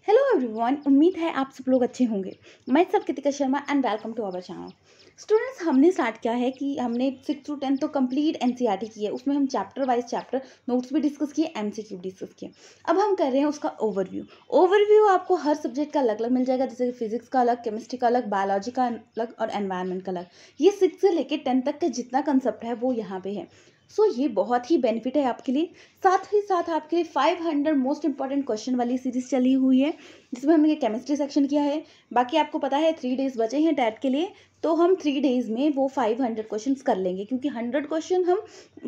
Hello everyone, उम्मीद है आप सब लोग अच्छे होंगे। मैं सब Kritika Sharma and welcome to our channel. Students, हमने स्टार्ट किया है कि हमने 6 to 10 तो कंप्लीट एनसीईआरटी की है। उसमें हम चैप्टर वाइज चैप्टर नोट्स भी डिस्कस किए, एमसीक्यू डिस्कस किए। अब हम कर रहे हैं उसका ओवरव्यू आपको हर सब्जेक्ट का अलग अलग मिल जाएगा, जैसे कि फिजिक्स का अलग, केमिस्ट्री का अलग, बायोलॉजी का अलग और एनवायरनमेंट का अलग। ये 6 से लेकर 10 तक का जितना कंसेप्ट है वो यहाँ पे है। ये बहुत ही बेनिफिट है आपके लिए। साथ ही साथ आपके लिए 500 मोस्ट इंपॉर्टेंट क्वेश्चन वाली सीरीज चली हुई है, जिसमें हमने केमिस्ट्री सेक्शन किया है। बाकी आपको पता है 3 डेज बचे हैं टैट के लिए, तो हम 3 डेज में वो 500 क्वेश्चन कर लेंगे, क्योंकि 100 क्वेश्चन हम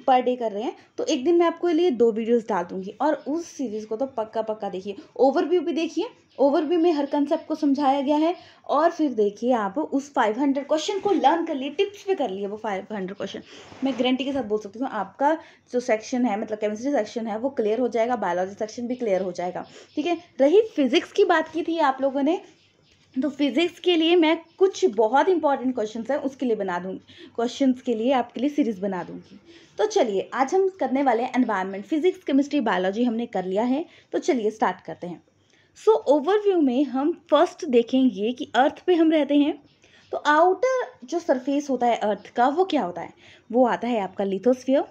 पर डे कर रहे हैं। तो एक दिन मैं आपको लिए 2 वीडियोस डाल दूंगी, और उस सीरीज को तो पक्का पक्का देखिए। ओवरव्यू भी देखिए, ओवरव्यू में हर कंसेप्ट को समझाया गया है। और फिर देखिए आप उस 500 क्वेश्चन को लर्न कर लिए, टिप्स पे कर लिए वो 500 क्वेश्चन। मैं गारंटी के साथ बोल सकती हूँ आपका जो सेक्शन है, मतलब केमिस्ट्री सेक्शन है, वो क्लियर हो जाएगा, बायोलॉजी सेक्शन भी क्लियर हो जाएगा। ठीक है। रही फिजिक्स की बात की थी आप लोगों ने, तो फिजिक्स के लिए मैं कुछ बहुत इंपॉर्टेंट क्वेश्चंस हैं उसके लिए बना दूंगी, क्वेश्चंस के लिए आपके लिए सीरीज बना दूंगी। तो चलिए आज हम करने वाले हैं एनवायरनमेंट। फिजिक्स, केमिस्ट्री, बायोलॉजी हमने कर लिया है, तो चलिए स्टार्ट करते हैं। ओवरव्यू में हम फर्स्ट देखेंगे कि अर्थ पे हम रहते हैं, तो आउटर जो सरफेस होता है अर्थ का, वो क्या होता है? वो आता है आपका लिथोस्फीयर।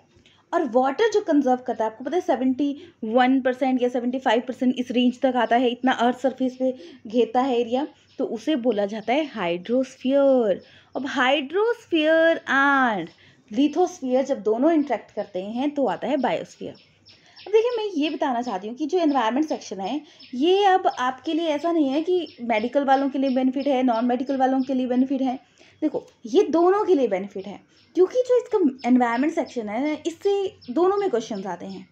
और वाटर जो कंजर्व करता है, आपको पता है 71% या 75% इस रेंज तक आता है, इतना अर्थ सरफेस पे घेरता है एरिया, तो उसे बोला जाता है हाइड्रोस्फीयर। अब हाइड्रोस्फीयर एंड लिथोस्फीयर जब दोनों इंटरेक्ट करते हैं तो आता है बायोस्फीयर। अब देखिए, मैं ये बताना चाहती हूँ कि जो एनवायरनमेंट सेक्शन है, ये अब आपके लिए ऐसा नहीं है कि मेडिकल वालों के लिए बेनिफिट है, नॉन मेडिकल वालों के लिए बेनिफिट है। देखो, ये दोनों के लिए बेनिफिट है, क्योंकि जो इसका एनवायरनमेंट सेक्शन है, इससे दोनों में क्वेश्चन आते हैं।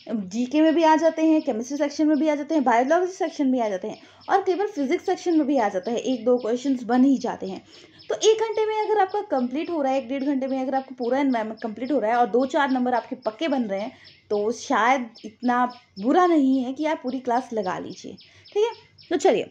जीके में भी आ जाते हैं, केमिस्ट्री सेक्शन में भी आ जाते हैं, बायोलॉजी सेक्शन में आ जाते हैं, और कई बार फिजिक्स सेक्शन में भी आ जाता है। 1-2 क्वेश्चंस बन ही जाते हैं। तो 1 घंटे में अगर आपका कंप्लीट हो रहा है, 1-1.5 घंटे में अगर आपको पूरा एनवायरनमेंट कंप्लीट हो रहा है और 2-4 नंबर आपके पक्के बन रहे हैं, तो शायद इतना बुरा नहीं है कि आप पूरी क्लास लगा लीजिए। ठीक है। तो चलिए,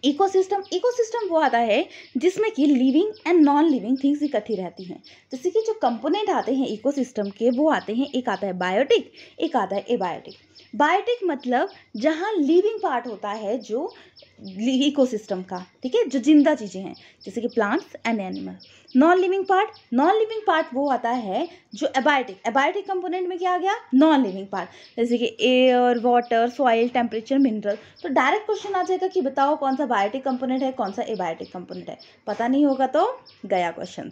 इकोसिस्टम वो आता है जिसमें कि living and non living things इकट्ठी रहती हैं। जैसे कि जो कंपोनेंट आते हैं इकोसिस्टम के, वो आते हैं, एक आता है बायोटिक, एक आता है एबायोटिक। बायोटिक मतलब जहाँ लिविंग पार्ट होता है जो इकोसिस्टम का, ठीक है, जो जिंदा चीजें हैं, जैसे कि plants and animal. Non living part वो आता है जो एबायोटिक कंपोनेंट में क्या आ गया? नॉन लिविंग पार्ट, जैसे कि air, water, soil, temperature, mineral. तो डायरेक्ट क्वेश्चन आ जाएगा कि बताओ कौन सा बायोटिक कंपोनेंट है, कौन सा एबायोटिक कंपोनेंट है। पता नहीं होगा तो गया क्वेश्चन।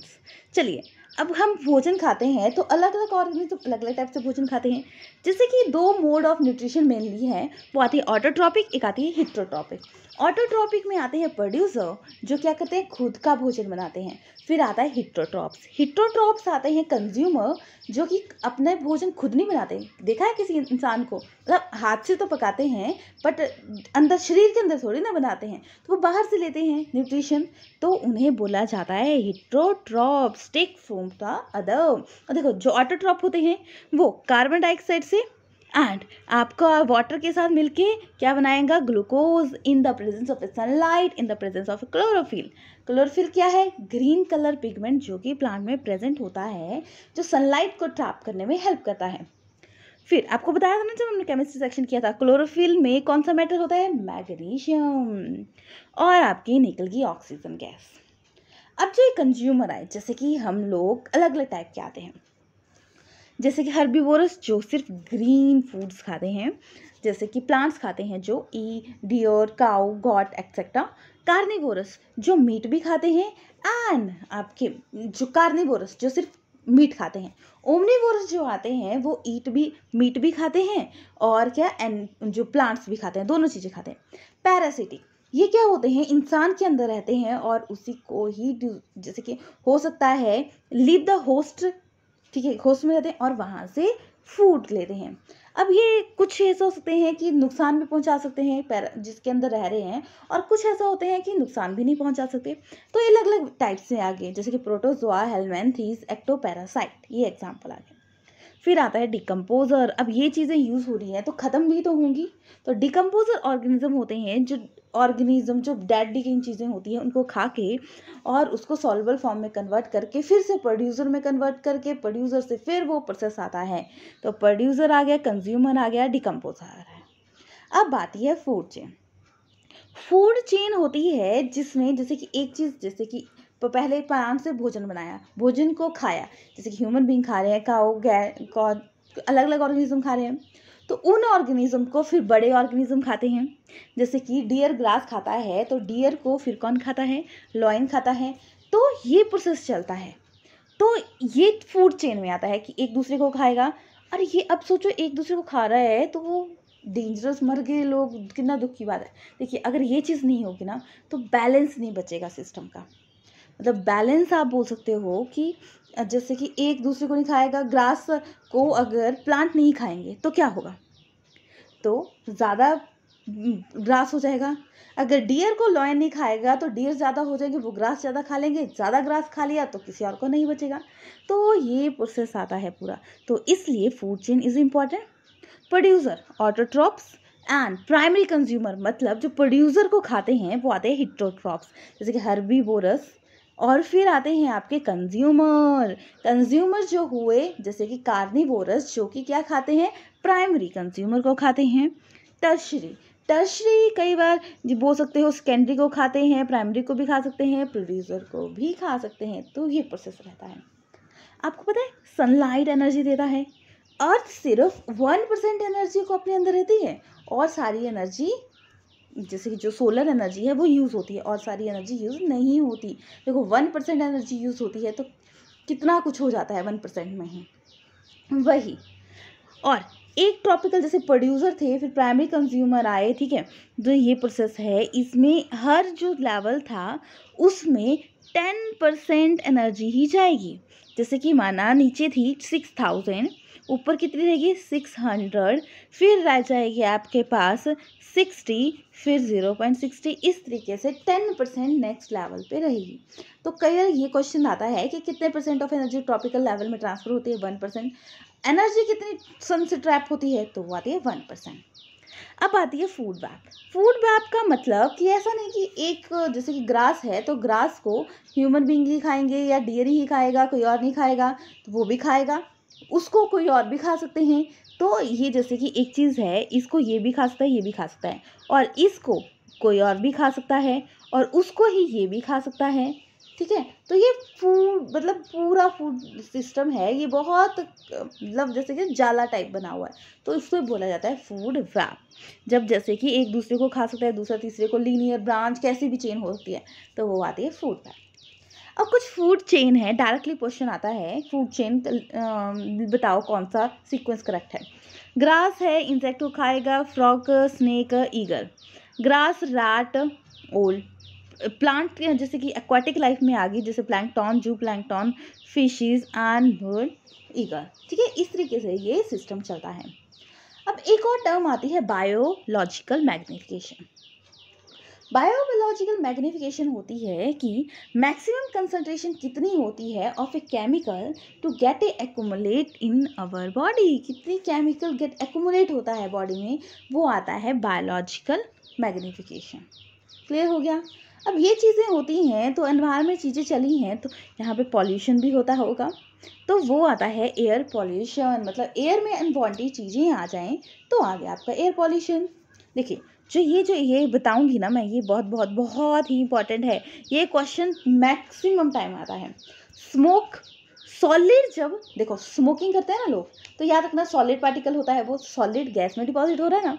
चलिए, अब हम भोजन खाते हैं तो अलग अलग ऑर्गेनिज्म अलग अलग टाइप से भोजन खाते हैं। जैसे कि 2 मोड ऑफ न्यूट्रिशन मेनली है, वो आती है ऑटोट्रॉपिक, एक आती है हिट्रोट्रॉपिक। ऑटोट्रॉपिक में आते हैं प्रोड्यूसर, जो क्या करते हैं, खुद का भोजन बनाते हैं। फिर आता है हिट्रोट्रॉप्स आते हैं कंज्यूमर, जो कि अपने भोजन खुद नहीं बनाते। देखा है किसी इंसान को, मतलब हाथ से तो पकाते हैं, बट अंदर, शरीर के अंदर थोड़ी ना बनाते हैं, तो वो बाहर से लेते हैं न्यूट्रिशन, तो उन्हें बोला जाता है heterotrophs. Take from the other. और देखो, जो ऑटोट्रॉप होते हैं वो कार्बन डाइऑक्साइड से एंड आपका वाटर के साथ मिलके क्या बनाएगा? Glucose in the presence of sunlight, in the presence of chlorophyll. Chlorophyll क्या है? ग्रीन कलर पिगमेंट जो कि प्लांट में प्रेजेंट होता है, जो सनलाइट को ट्रैप करने में हेल्प करता है। फिर आपको बताया था ना, जब हमने केमिस्ट्री सेक्शन किया था, क्लोरोफिल में कौन सा मेटल होता है? मैग्नीशियम। और आपकी निकल गई ऑक्सीजन गैस। अब जो कंज्यूमर आए, जैसे कि हम लोग अलग अलग टाइप के आते हैं, जैसे कि हर्बीवोरस जो सिर्फ ग्रीन फूड्स खाते हैं, जैसे कि प्लांट्स खाते हैं, जो deer, cow, goat etcetera. Carnivores जो मीट भी खाते हैं, एंड आपके जो कार्निवोरस जो सिर्फ मीट खाते हैं। ओमनीवोरस जो आते हैं वो मीट भी खाते हैं, और क्या, एंड जो प्लांट्स भी खाते हैं, दोनों चीज़ें खाते हैं। पैरासिटिक ये क्या होते हैं? इंसान के अंदर रहते हैं और उसी को ही, जैसे कि हो सकता है लीव द होस्ट, ठीक है, होस्ट में रहते हैं और वहाँ से फूड लेते हैं। अब ये कुछ ऐसा हो सकते हैं कि नुकसान भी पहुंचा सकते हैं जिसके अंदर रह रहे हैं, और कुछ ऐसा होते हैं कि नुकसान भी नहीं पहुंचा सकते। तो ये अलग अलग टाइप से आगे, जैसे कि प्रोटोजोआ, हेलमिन्थेस, एक्टोपैरासाइट, ये एग्जाम्पल आ गए। फिर आता है डिकम्पोजर। अब ये चीज़ें यूज़ हो रही हैं तो ख़त्म भी तो होंगी। तो डिकम्पोजर ऑर्गेनिज्म होते हैं, जो डेड डिकेइंग चीज़ें होती हैं उनको खा के और उसको सॉल्युबल फॉर्म में कन्वर्ट करके फिर से प्रोड्यूसर में कन्वर्ट करके, प्रोड्यूसर से फिर वो प्रोसेस आता है। तो प्रोड्यूसर आ गया, कंज्यूमर आ गया, डिकम्पोजर आ रहा है। अब आती है फूड चेन। फूड चेन होती है जिसमें जैसे कि एक चीज़, जैसे कि पहले प्लांट से भोजन बनाया, भोजन को खाया, जैसे कि ह्यूमन बीइंग खा रहे हैं, काऊ गॉड, अलग अलग ऑर्गेनिज्म खा रहे हैं, तो उन ऑर्गेनिज्म को फिर बड़े ऑर्गेनिज्म खाते हैं। जैसे कि डियर ग्रास खाता है तो डियर को फिर कौन खाता है, लॉयन खाता है। तो ये प्रोसेस चलता है। तो ये फूड चेन में आता है कि एक दूसरे को खाएगा। अरे ये अब सोचो, एक दूसरे को खा रहा है तो वो डेंजरस, मर गए लोग, कितना दुख की बात है। देखिए अगर ये चीज़ नहीं होगी ना तो बैलेंस नहीं बचेगा सिस्टम का। मतलब बैलेंस आप बोल सकते हो कि जैसे कि एक दूसरे को नहीं खाएगा, ग्रास को अगर प्लांट नहीं खाएंगे तो क्या होगा, तो ज़्यादा ग्रास हो जाएगा। अगर डियर को लॉयन नहीं खाएगा तो डियर ज़्यादा हो जाएंगे, वो ग्रास ज़्यादा खा लेंगे, ज़्यादा ग्रास खा लिया तो किसी और को नहीं बचेगा। तो ये प्रोसेस आता है पूरा। तो इसलिए food chain is important. Producer, autotrophs and primary consumer, मतलब जो प्रोड्यूसर को खाते हैं वो आते हैं हिट्रोट्रॉप्स, जैसे कि हर्बीवोरस। और फिर आते हैं आपके कंज्यूमर। कंज्यूमर जो हुए जैसे कि कार्निवोरस, जो कि क्या खाते हैं, प्राइमरी कंज्यूमर को खाते हैं। टर्शरी, टर्शरी कई बार जी बोल सकते हो सेकेंडरी को खाते हैं, प्राइमरी को भी खा सकते हैं, प्रोड्यूसर को भी खा सकते हैं। तो ये प्रोसेस रहता है। आपको पता है सनलाइट एनर्जी देता है। अर्थ सिर्फ 1% एनर्जी को अपने अंदर रहती है, और सारी एनर्जी जैसे कि जो सोलर एनर्जी है वो यूज़ होती है, और सारी एनर्जी यूज़ नहीं होती। देखो 1% एनर्जी यूज़ होती है तो कितना कुछ हो जाता है 1% में ही। वही, और एक टॉपिकल जैसे प्रोड्यूसर थे, फिर प्राइमरी कंज्यूमर आए, ठीक है। जो ये प्रोसेस है इसमें हर जो लेवल था उसमें 10% एनर्जी ही जाएगी। जैसे कि माना नीचे थी 6000, ऊपर कितनी रहेगी 600, फिर रह जाएगी आपके पास 60, फिर 0.60, इस तरीके से 10% नेक्स्ट लेवल पे रहेगी। तो कई बार ये क्वेश्चन आता है कि कितने percent of energy tropical level में ट्रांसफर होती है, 1%। एनर्जी कितनी सन से ट्रैप होती है, तो वो आती है 1%। अब आती है फूड वेब। फूड वेब का मतलब कि ऐसा नहीं कि एक जैसे कि ग्रास है तो ग्रास को ह्यूमन बींग ही खाएंगे या डियर ही खाएगा, कोई और नहीं खाएगा, तो वो भी खाएगा, उसको कोई और भी खा सकते हैं। तो ये जैसे कि एक चीज़ है, इसको ये भी खा सकता है, ये भी खा सकता है, और इसको कोई और भी खा सकता है, और उसको ही ये भी खा सकता है, ठीक है। तो ये फूड मतलब पूरा फूड सिस्टम है, ये बहुत मतलब जैसे कि जाला टाइप बना हुआ है, तो इसको बोला जाता है फूड वेब। जब जैसे कि एक दूसरे को खा सकता है, दूसरा तीसरे को, लीनियर ब्रांच कैसी भी चेन होती है, तो वो आती है फूड वेब। अब कुछ फूड चेन है, डायरेक्टली क्वेश्चन आता है फूड चेन, बताओ कौन सा सीक्वेंस करेक्ट है। ग्रास है, इंसेक्ट को खाएगा, frog, snake, eagle. Grass, rat, ओल। प्लांट जैसे कि एक्वाटिक लाइफ में आ गई, जैसे प्लैंकटन, जू plankton, fishes and bird, eagle, ठीक है। इस तरीके से ये सिस्टम चलता है। अब एक और टर्म आती है बायोलॉजिकल मैग्निफिकेशन। बायोलॉजिकल मैग्निफिकेशन होती है कि मैक्सिमम कंसंट्रेशन कितनी होती है of a chemical to get a accumulate in our body, कितनी केमिकल गेट एक्यूमुलेट होता है बॉडी में, वो आता है बायोलॉजिकल मैग्निफिकेशन। क्लियर हो गया। अब ये चीज़ें होती हैं तो एनवायरमेंट चीज़ें चली हैं तो यहाँ पे पॉल्यूशन भी होता होगा, तो वो आता है एयर पॉल्यूशन। मतलब एयर में अनवांटेड चीज़ें आ जाएं तो आ गया आपका एयर पॉल्यूशन। देखिए जो ये बताऊंगी ना मैं, ये बहुत बहुत बहुत ही इंपॉर्टेंट है। ये क्वेश्चन मैक्सिमम टाइम आता है। स्मोक, सॉलिड, जब देखो स्मोकिंग करते हैं ना लोग, तो याद रखना सॉलिड पार्टिकल होता है, वो सॉलिड गैस में डिपॉजिट हो रहा है ना।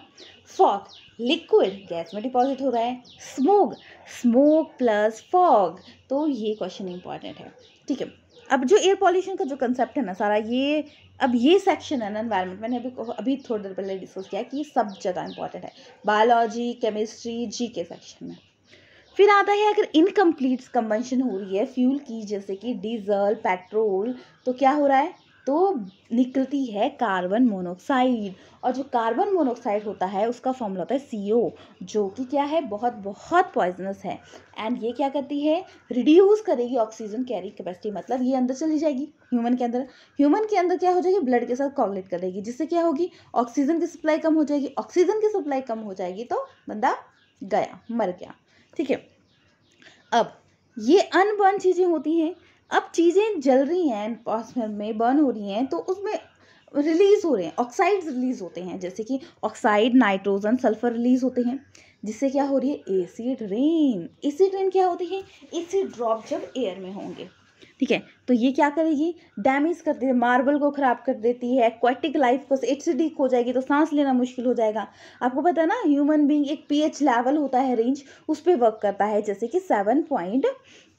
फॉग, लिक्विड गैस में डिपॉजिट हो रहा है। स्मोक, स्मोक प्लस फॉग, तो ये क्वेश्चन इंपॉर्टेंट है, ठीक है। अब जो एयर पॉल्यूशन का जो कंसेप्ट है ना सारा, ये अब ये सेक्शन है ना एनवायरनमेंट, मैंने अभी थोड़ी देर पहले डिस्कस किया कि ये सब जगह इंपॉर्टेंट है, बायोलॉजी, केमिस्ट्री, जी के सेक्शन में। फिर आता है अगर इनकम्प्लीट कंबंशन हो रही है फ्यूल की, जैसे कि डीजल, पेट्रोल, तो क्या हो रहा है, तो निकलती है कार्बन मोनोक्साइड। और जो कार्बन मोनोक्साइड होता है उसका फॉर्मूला होता है CO, जो कि क्या है, बहुत बहुत पॉइजनस है। एंड ये क्या करती है, रिड्यूस करेगी ऑक्सीजन कैरी कैपेसिटी, मतलब ये अंदर चली जाएगी ह्यूमन के अंदर। ह्यूमन के अंदर क्या हो जाएगी, ब्लड के साथ कोऑगुलेट करेगी, जिससे क्या होगी, ऑक्सीजन की सप्लाई कम हो जाएगी। ऑक्सीजन की सप्लाई कम हो जाएगी तो बंदा गया, मर गया, ठीक है। अब ये अनबर्न चीज़ें होती हैं। अब चीज़ें जल रही हैं, एटमॉस्फेयर में बर्न हो रही हैं, तो उसमें रिलीज हो रहे हैं, ऑक्साइड्स रिलीज होते हैं, जैसे कि ऑक्साइड, नाइट्रोजन, सल्फर रिलीज होते हैं, जिससे क्या हो रही है एसिड रेन। एसिड रेन क्या होती है, एसिड ड्रॉप जब एयर में होंगे, ठीक है। तो ये क्या करेगी, डैमेज कर देती है, मार्बल को खराब कर देती है, एक्वाटिक लाइफ को एसिडिक हो जाएगी तो सांस लेना मुश्किल हो जाएगा। आपको पता है ना, ह्यूमन बीइंग एक पीएच लेवल होता है, रेंज, उस पर वर्क करता है, जैसे कि 7 पॉइंट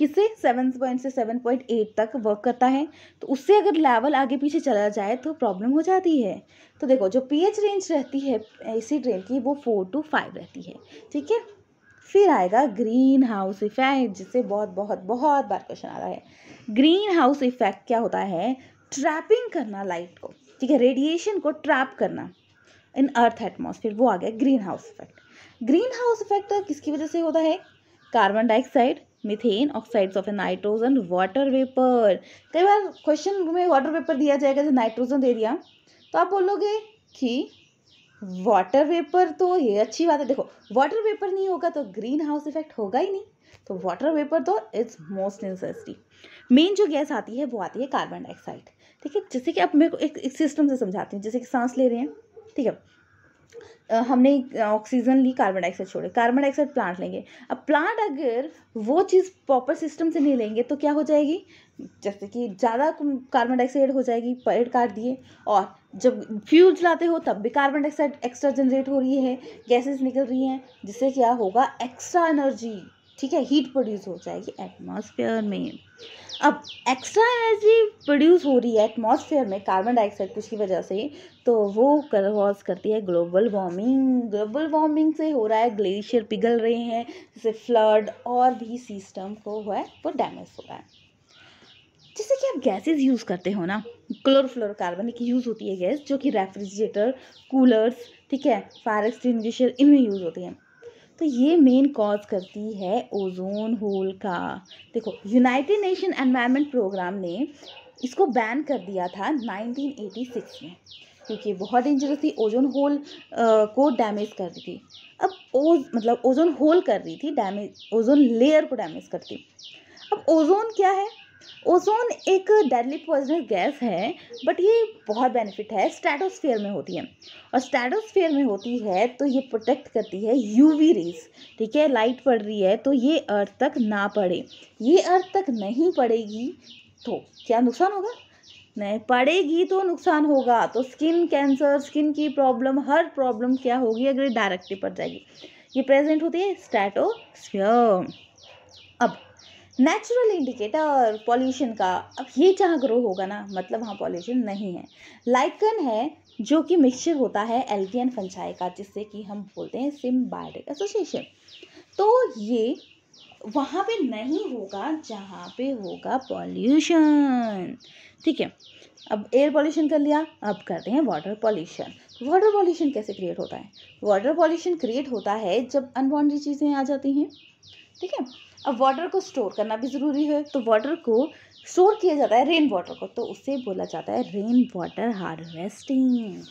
किससे 7 पॉइंट से 7.8 तक वर्क करता है। तो उससे अगर लेवल आगे पीछे चला जाए तो प्रॉब्लम हो जाती है। तो देखो जो पीएच रेंज रहती है एसिड रेन की वो 4 to 5 रहती है, ठीक है। फिर आएगा ग्रीन हाउस इफेक्ट, जिससे बहुत बहुत बहुत बार क्वेश्चन आ रहा है। ग्रीन हाउस इफेक्ट क्या होता है, ट्रैपिंग करना लाइट को, ठीक है, रेडिएशन को ट्रैप करना इन अर्थ एटमॉस्फेयर, वो आ गया green house effect. Green house effect किसकी वजह से होता है, carbon dioxide, methane, oxides of nitrogen, water vapour. कई बार क्वेश्चन में वाटर वेपर दिया जाएगा, जैसे नाइट्रोजन दे दिया तो आप बोलोगे कि वाटर वेपर, तो ये अच्छी बात है। देखो वाटर वेपर नहीं होगा तो ग्रीन हाउस इफेक्ट होगा ही नहीं, तो वाटर वेपर तो इट्स मोस्ट नेसेसरी। मेन जो गैस आती है वो आती है कार्बन डाइऑक्साइड, ठीक है। जैसे कि आप मेरे को एक सिस्टम से समझाती हूँ, जैसे कि सांस ले रहे हैं, ठीक है, हमने ऑक्सीजन ली, कार्बन डाइऑक्साइड छोड़े, कार्बन डाइऑक्साइड प्लांट लेंगे। अब प्लांट अगर वो चीज़ प्रॉपर सिस्टम से नहीं लेंगे तो क्या हो जाएगी, जैसे कि ज़्यादा कार्बन डाइऑक्साइड हो जाएगी, पेड़ काट दिए, और जब फ्यूल चलाते हो तब भी कार्बन डाइऑक्साइड एक्स्ट्रा जनरेट हो रही है, गैसेस निकल रही हैं, जिससे क्या होगा, एक्स्ट्रा एनर्जी, ठीक है, हीट प्रोड्यूस हो जाएगी एटमॉस्फेयर में। अब एक्स्ट्रा एनर्जी प्रोड्यूस हो रही है एटमॉस्फेयर में कार्बन डाइऑक्साइड कुछ की वजह से, तो वो कॉज करती है ग्लोबल वार्मिंग। ग्लोबल वार्मिंग से हो रहा है, ग्लेशियर पिघल रहे हैं, जैसे फ्लड, और भी सिस्टम को है वो डैमेज हो रहा है। जैसे कि आप गैसेस यूज़ करते हो ना, क्लोरोफ्लोरोकार्बन एक यूज़ होती है गैस, जो कि रेफ्रिजरेटर, कूलर्स, ठीक है, फायर एक्सटिंग्विशर, इनमें यूज़ होती है। तो ये मेन कॉज करती है ओजोन होल का। देखो यूनाइटेड नेशन एनवायरनमेंट प्रोग्राम ने इसको बैन कर दिया था 1986 में, क्योंकि बहुत डेंजरस थी, ओजोन होल को डैमेज कर रही थी। अब ओजोन होल कर रही थी डैमेज, ओजोन लेयर को डैमेज करती। अब ओजोन क्या है, ओजोन एक डेडली पॉइजनस गैस है, बट ये बहुत बेनिफिट है, स्ट्रेटोस्फेयर में होती है, और स्ट्रेटोस्फेयर में होती है तो ये प्रोटेक्ट करती है यूवी रेज, ठीक है। लाइट पड़ रही है तो ये अर्थ तक ना पड़े, ये अर्थ तक नहीं पड़ेगी तो क्या नुकसान होगा, नहीं पड़ेगी तो नुकसान होगा। तो स्किन कैंसर, स्किन की प्रॉब्लम, हर प्रॉब्लम क्या होगी अगर डायरेक्टली पड़ जाएगी। ये प्रेजेंट होती है स्ट्रेटोस्फीयर। अब नेचुरल इंडिकेटर पॉल्यूशन का, अब ये जहाँ ग्रो होगा ना, मतलब वहाँ पॉल्यूशन नहीं है। लाइकन है जो कि मिक्सचर होता है एल्गी एंड फंजाई का, जिससे कि हम बोलते हैं सिम्बायोटिक एसोसिएशन। तो ये वहाँ पे नहीं होगा जहाँ पे होगा पॉल्यूशन, ठीक है। अब एयर पॉल्यूशन कर लिया, अब करते हैं वाटर पॉल्यूशन। वाटर पॉल्यूशन कैसे क्रिएट होता है, वाटर पॉल्यूशन क्रिएट होता है जब अनवांटेड चीज़ें आ जाती हैं, ठीक है। अब वाटर को स्टोर करना भी ज़रूरी है, तो वाटर को स्टोर किया जाता है रेन वाटर को, तो उससे बोला जाता है रेन वाटर हार्वेस्टिंग।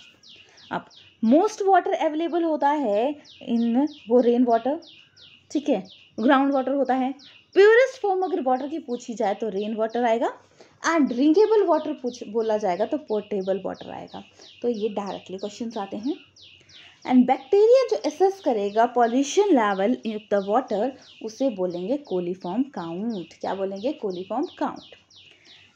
अब मोस्ट वाटर अवेलेबल होता है इन वो रेन वाटर, ठीक है, ग्राउंड वाटर होता है। प्योरेस्ट फॉर्म अगर वाटर की पूछी जाए तो रेन वाटर आएगा, एंड ड्रिंकेबल वाटर बोला जाएगा तो पोर्टेबल वाटर आएगा। तो ये डायरेक्टली क्वेश्चंस आते हैं। एंड बैक्टीरिया जो असेस करेगा pollution level in the water, उसे बोलेंगे कोलीफॉर्म काउंट। क्या बोलेंगे, कोलीफॉर्म काउंट।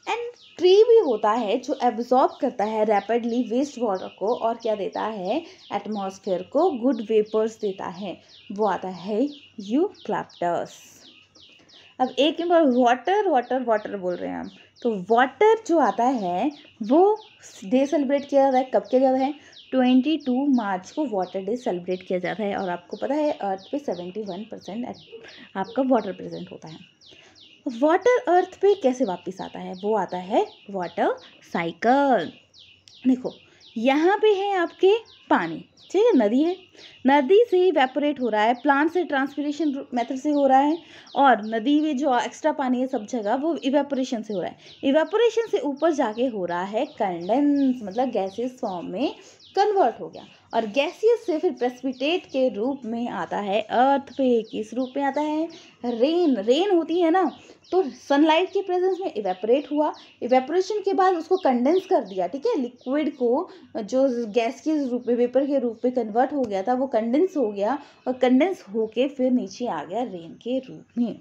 एंड ट्री भी होता है जो एब्जॉर्ब करता है रैपिडली वेस्ट वाटर को, और क्या देता है एटमॉस्फेयर को गुड वेपर्स देता है, वो आता है यूकैलिप्टस। अब एक बार वाटर वाटर वाटर बोल रहे हैं हम, तो वाटर जो आता है वो डे सेलिब्रेट किया जाता है, कब किया जाता है, 22 मार्च को वाटर डे सेलिब्रेट किया जाता है। और आपको पता है अर्थ पे 71% आपका वाटर प्रेजेंट होता है। वाटर अर्थ पे कैसे वापस आता है, वो आता है वाटर साइकिल। देखो यहाँ पे है आपके पानी, ठीक है, नदी है, नदी से इवेपोरेट हो रहा है, प्लांट से ट्रांसपिरेशन मेथड से हो रहा है, और नदी में जो एक्स्ट्रा पानी है सब जगह वो इवेपोरेशन से हो रहा है। इवेपोरेशन से ऊपर जाके हो रहा है कंडेंस, मतलब गैसेस फॉर्म में कन्वर्ट हो गया, और गैसियस से फिर प्रेसिपिटेट के रूप में आता है अर्थ पे। किस रूप में आता है? रेन। रेन होती है ना, तो सनलाइट के प्रेजेंस में इवेपोरेट हुआ, इवेपोरेशन के बाद उसको कंडेंस कर दिया, ठीक है, लिक्विड को जो गैस के रूप में, वेपर के रूप में कन्वर्ट हो गया था, वो कंडेंस हो गया और कंडेंस होके फिर नीचे आ गया रेन के रूप में।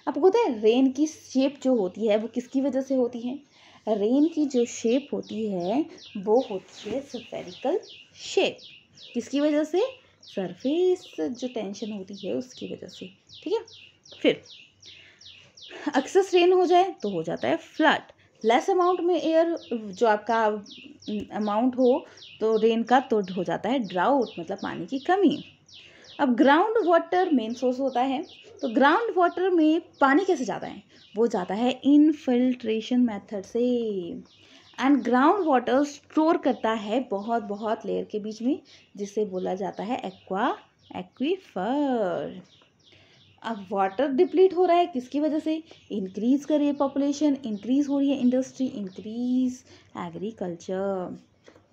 आपको पता है रेन की शेप जो होती है वो किसकी वजह से होती है? रेन की जो शेप होती है वो होती है स्फेरिकल शेप। किसकी वजह से? सरफेस जो टेंशन होती है उसकी वजह से, ठीक है। फिर एक्सेस रेन हो जाए तो हो जाता है फ्लड। लेस अमाउंट में एयर जो आपका अमाउंट हो तो रेन का, तो हो जाता है ड्राउट, मतलब पानी की कमी। अब ग्राउंड वाटर मेन सोर्स होता है, तो ग्राउंड वाटर में पानी कैसे जाता है? वो जाता है इनफिल्ट्रेशन मेथड से। एंड ग्राउंड वाटर स्टोर करता है बहुत बहुत लेयर के बीच में, जिसे बोला जाता है एक्वीफर। अब वाटर डिप्लीट हो रहा है किसकी वजह से? इंक्रीज कर रही है पॉपुलेशन, इंक्रीज हो रही है industry, increase agriculture.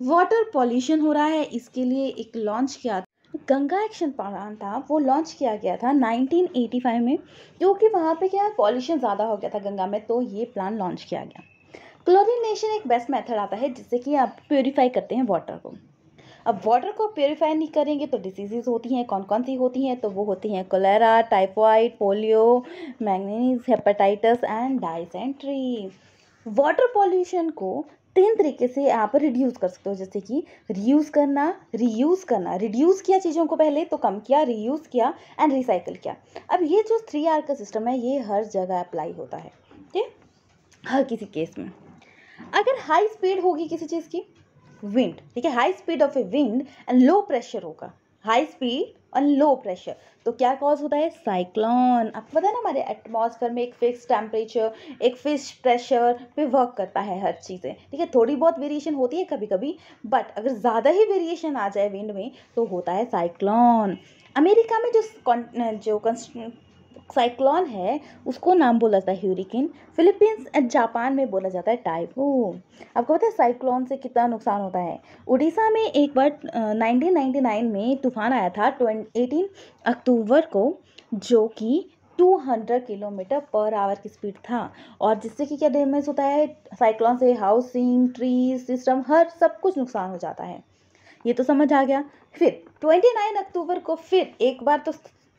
Water pollution हो रहा है, इसके लिए एक लॉन्च किया गंगा एक्शन प्लान था, वो लॉन्च किया गया था 1985 में, क्योंकि वहाँ पे क्या है, पॉल्यूशन ज़्यादा हो गया था गंगा में, तो ये प्लान लॉन्च किया गया। क्लोरिनेशन एक बेस्ट मेथड आता है जिससे कि आप प्योरीफाई करते हैं वाटर को। अब वाटर को प्योरीफाई नहीं करेंगे तो डिसीजेज होती हैं। कौन कौन सी होती हैं? तो वो होती हैं cholera, typhoid, polio, manganese, hepatitis and dysentery. Water pollution को 3 तरीके से आप रिड्यूस कर सकते हो, जैसे कि रीयूज़ करना, रीयूज़ करना। रिड्यूस किया चीज़ों को पहले, तो कम किया, रीयूज़ किया एंड रिसाइकिल किया। अब ये जो 3R का सिस्टम है ये हर जगह अप्लाई होता है, ठीक है, हर किसी केस में। अगर हाई स्पीड होगी किसी चीज़ की, विंड, ठीक है, high speed of a wind and low pressure होगा, हाई स्पीड और लो प्रेशर, तो क्या कॉज होता है? साइक्लोन। आपको पता है ना, हमारे एटमॉस्फेयर में एक फिक्स टेम्परेचर, एक फिक्स प्रेशर पे वर्क करता है हर चीज़ें, ठीक है। थोड़ी बहुत वेरिएशन होती है कभी कभी, बट अगर ज़्यादा ही वेरिएशन आ जाए विंड में तो होता है साइक्लोन। अमेरिका में जो साइक्लोन है उसको नाम बोला जाता है ह्यूरिकेन। फिलीपींस एंड जापान में बोला जाता है टाइफून। आपको पता है साइक्लोन से कितना नुकसान होता है? उड़ीसा में एक बार 1999 में तूफान आया था 18 अक्टूबर को, जो कि 200 किलोमीटर पर आवर की स्पीड था, और जिससे कि क्या डैमेज होता है साइक्लोन से? हाउसिंग, ट्रीज, सिस्टम, हर सब कुछ नुकसान हो जाता है। ये तो समझ आ गया। फिर 29 अक्टूबर को फिर एक बार तो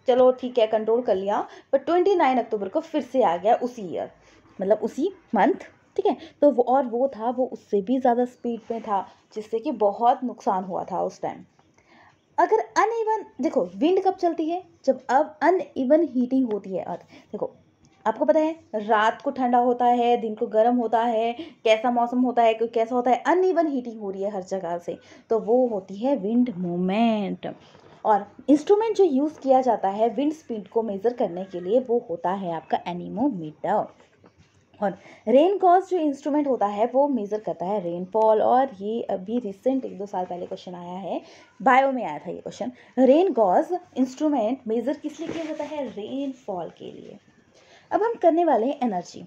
चलो ठीक है कंट्रोल कर लिया, पर 29 अक्टूबर को फिर से आ गया उसी ईयर, मतलब उसी मंथ, ठीक है। तो वो था, वो उससे भी ज़्यादा स्पीड में था, जिससे कि बहुत नुकसान हुआ था उस टाइम। अगर अनइवन, देखो विंड कब चलती है? जब अब अनइवन हीटिंग होती है अर्थ। देखो आपको पता है रात को ठंडा होता है, दिन को गर्म होता है, कैसा मौसम होता है, कोई कैसा होता है, अनइवन हीटिंग हो रही है हर जगह से, तो वो होती है विंड मूवमेंट। और इंस्ट्रूमेंट जो यूज़ किया जाता है विंड स्पीड को मेज़र करने के लिए वो होता है आपका एनीमोमीटर। और रेन गॉज जो इंस्ट्रूमेंट होता है वो मेज़र करता है रेनफॉल, और ये अभी रिसेंट 1-2 साल पहले क्वेश्चन आया है, बायो में आया था ये question. Rain gauge instrument measure किस लिए किया जाता है? रेनफॉल के लिए। अब हम करने वाले हैं एनर्जी।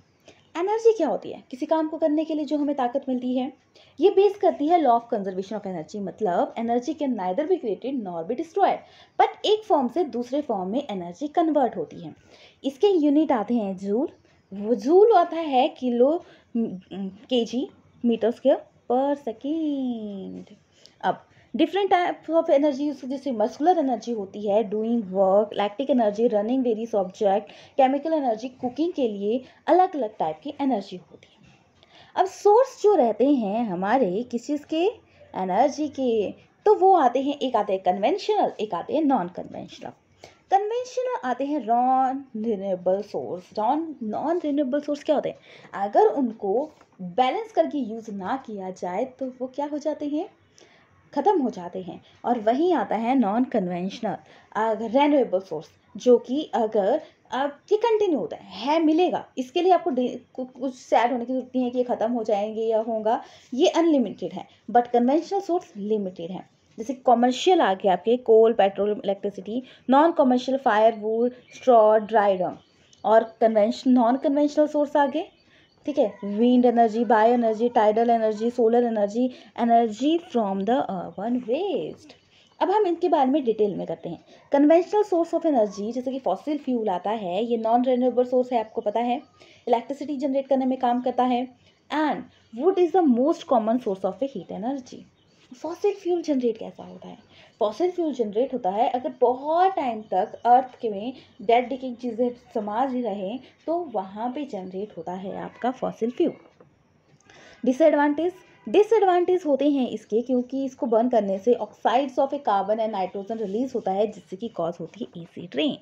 एनर्जी क्या होती है? किसी काम को करने के लिए जो हमें ताकत मिलती है, ये बेस करती है law of conservation of energy. मतलब energy can neither be created nor be destroyed, but एक फॉर्म से दूसरे फॉर्म में एनर्जी कन्वर्ट होती है। इसके यूनिट आते हैं जूल। वो जूल आता है किलो केजी मीटर स्क्वायर पर सेकेंड। अब डिफरेंट टाइप्स ऑफ एनर्जी, जैसे मस्कुलर एनर्जी होती है doing work, electric energy running various object, chemical energy cooking के लिए, अलग अलग टाइप की एनर्जी होती है। अब सोर्स जो रहते हैं हमारे किस चीज़ के? एनर्जी के, तो वो आते हैं, एक आते हैं कन्वेंशनल, एक आते हैं नॉन कन्वेंशनल। कन्वेंशनल आते हैं non renewable source. Non renewable source क्या होते हैं? अगर उनको बैलेंस करके यूज़ ना किया जाए तो वो क्या हो जाते हैं? ख़त्म हो जाते हैं। और वहीं आता है नॉन कन्वेंशनल रिन्यूएबल सोर्स, जो कि अगर अब ये कंटिन्यू होता है मिलेगा, इसके लिए आपको कुछ सैड होने की जरूरत नहीं है कि ये ख़त्म हो जाएंगे या होगा, ये अनलिमिटेड है। बट कन्वेंशनल सोर्स लिमिटेड है। जैसे कॉमर्शियल आ गया आपके coal, petrol, electricity. Non commercial fire wood, straw, dry dung. और नॉन कन्वेंशनल सोर्स आ गए, ठीक है, wind energy, bio energy, tidal energy, solar energy, energy from the urban waste. अब हम इनके बारे में डिटेल में करते हैं। कन्वेंशनल सोर्स ऑफ एनर्जी जैसे कि फॉसिल फ्यूल आता है, ये नॉन रिन्यूएबल सोर्स है, आपको पता है, इलेक्ट्रिसिटी जनरेट करने में काम करता है। And would is the most common source of A heat energy. Fossil fuel generate कैसा होता है? फॉसिल फ्यूल जनरेट होता है अगर बहुत टाइम तक अर्थ के में डेड डिकेइंग चीज़ें समाज ही रहें तो वहाँ पे जनरेट होता है आपका फॉसिल फ्यूल। डिसएडवांटेज होते हैं इसके, क्योंकि इसको बर्न करने से oxides of A carbon and nitrogen release होता है जिससे कि कॉज होती है एसिड रेन,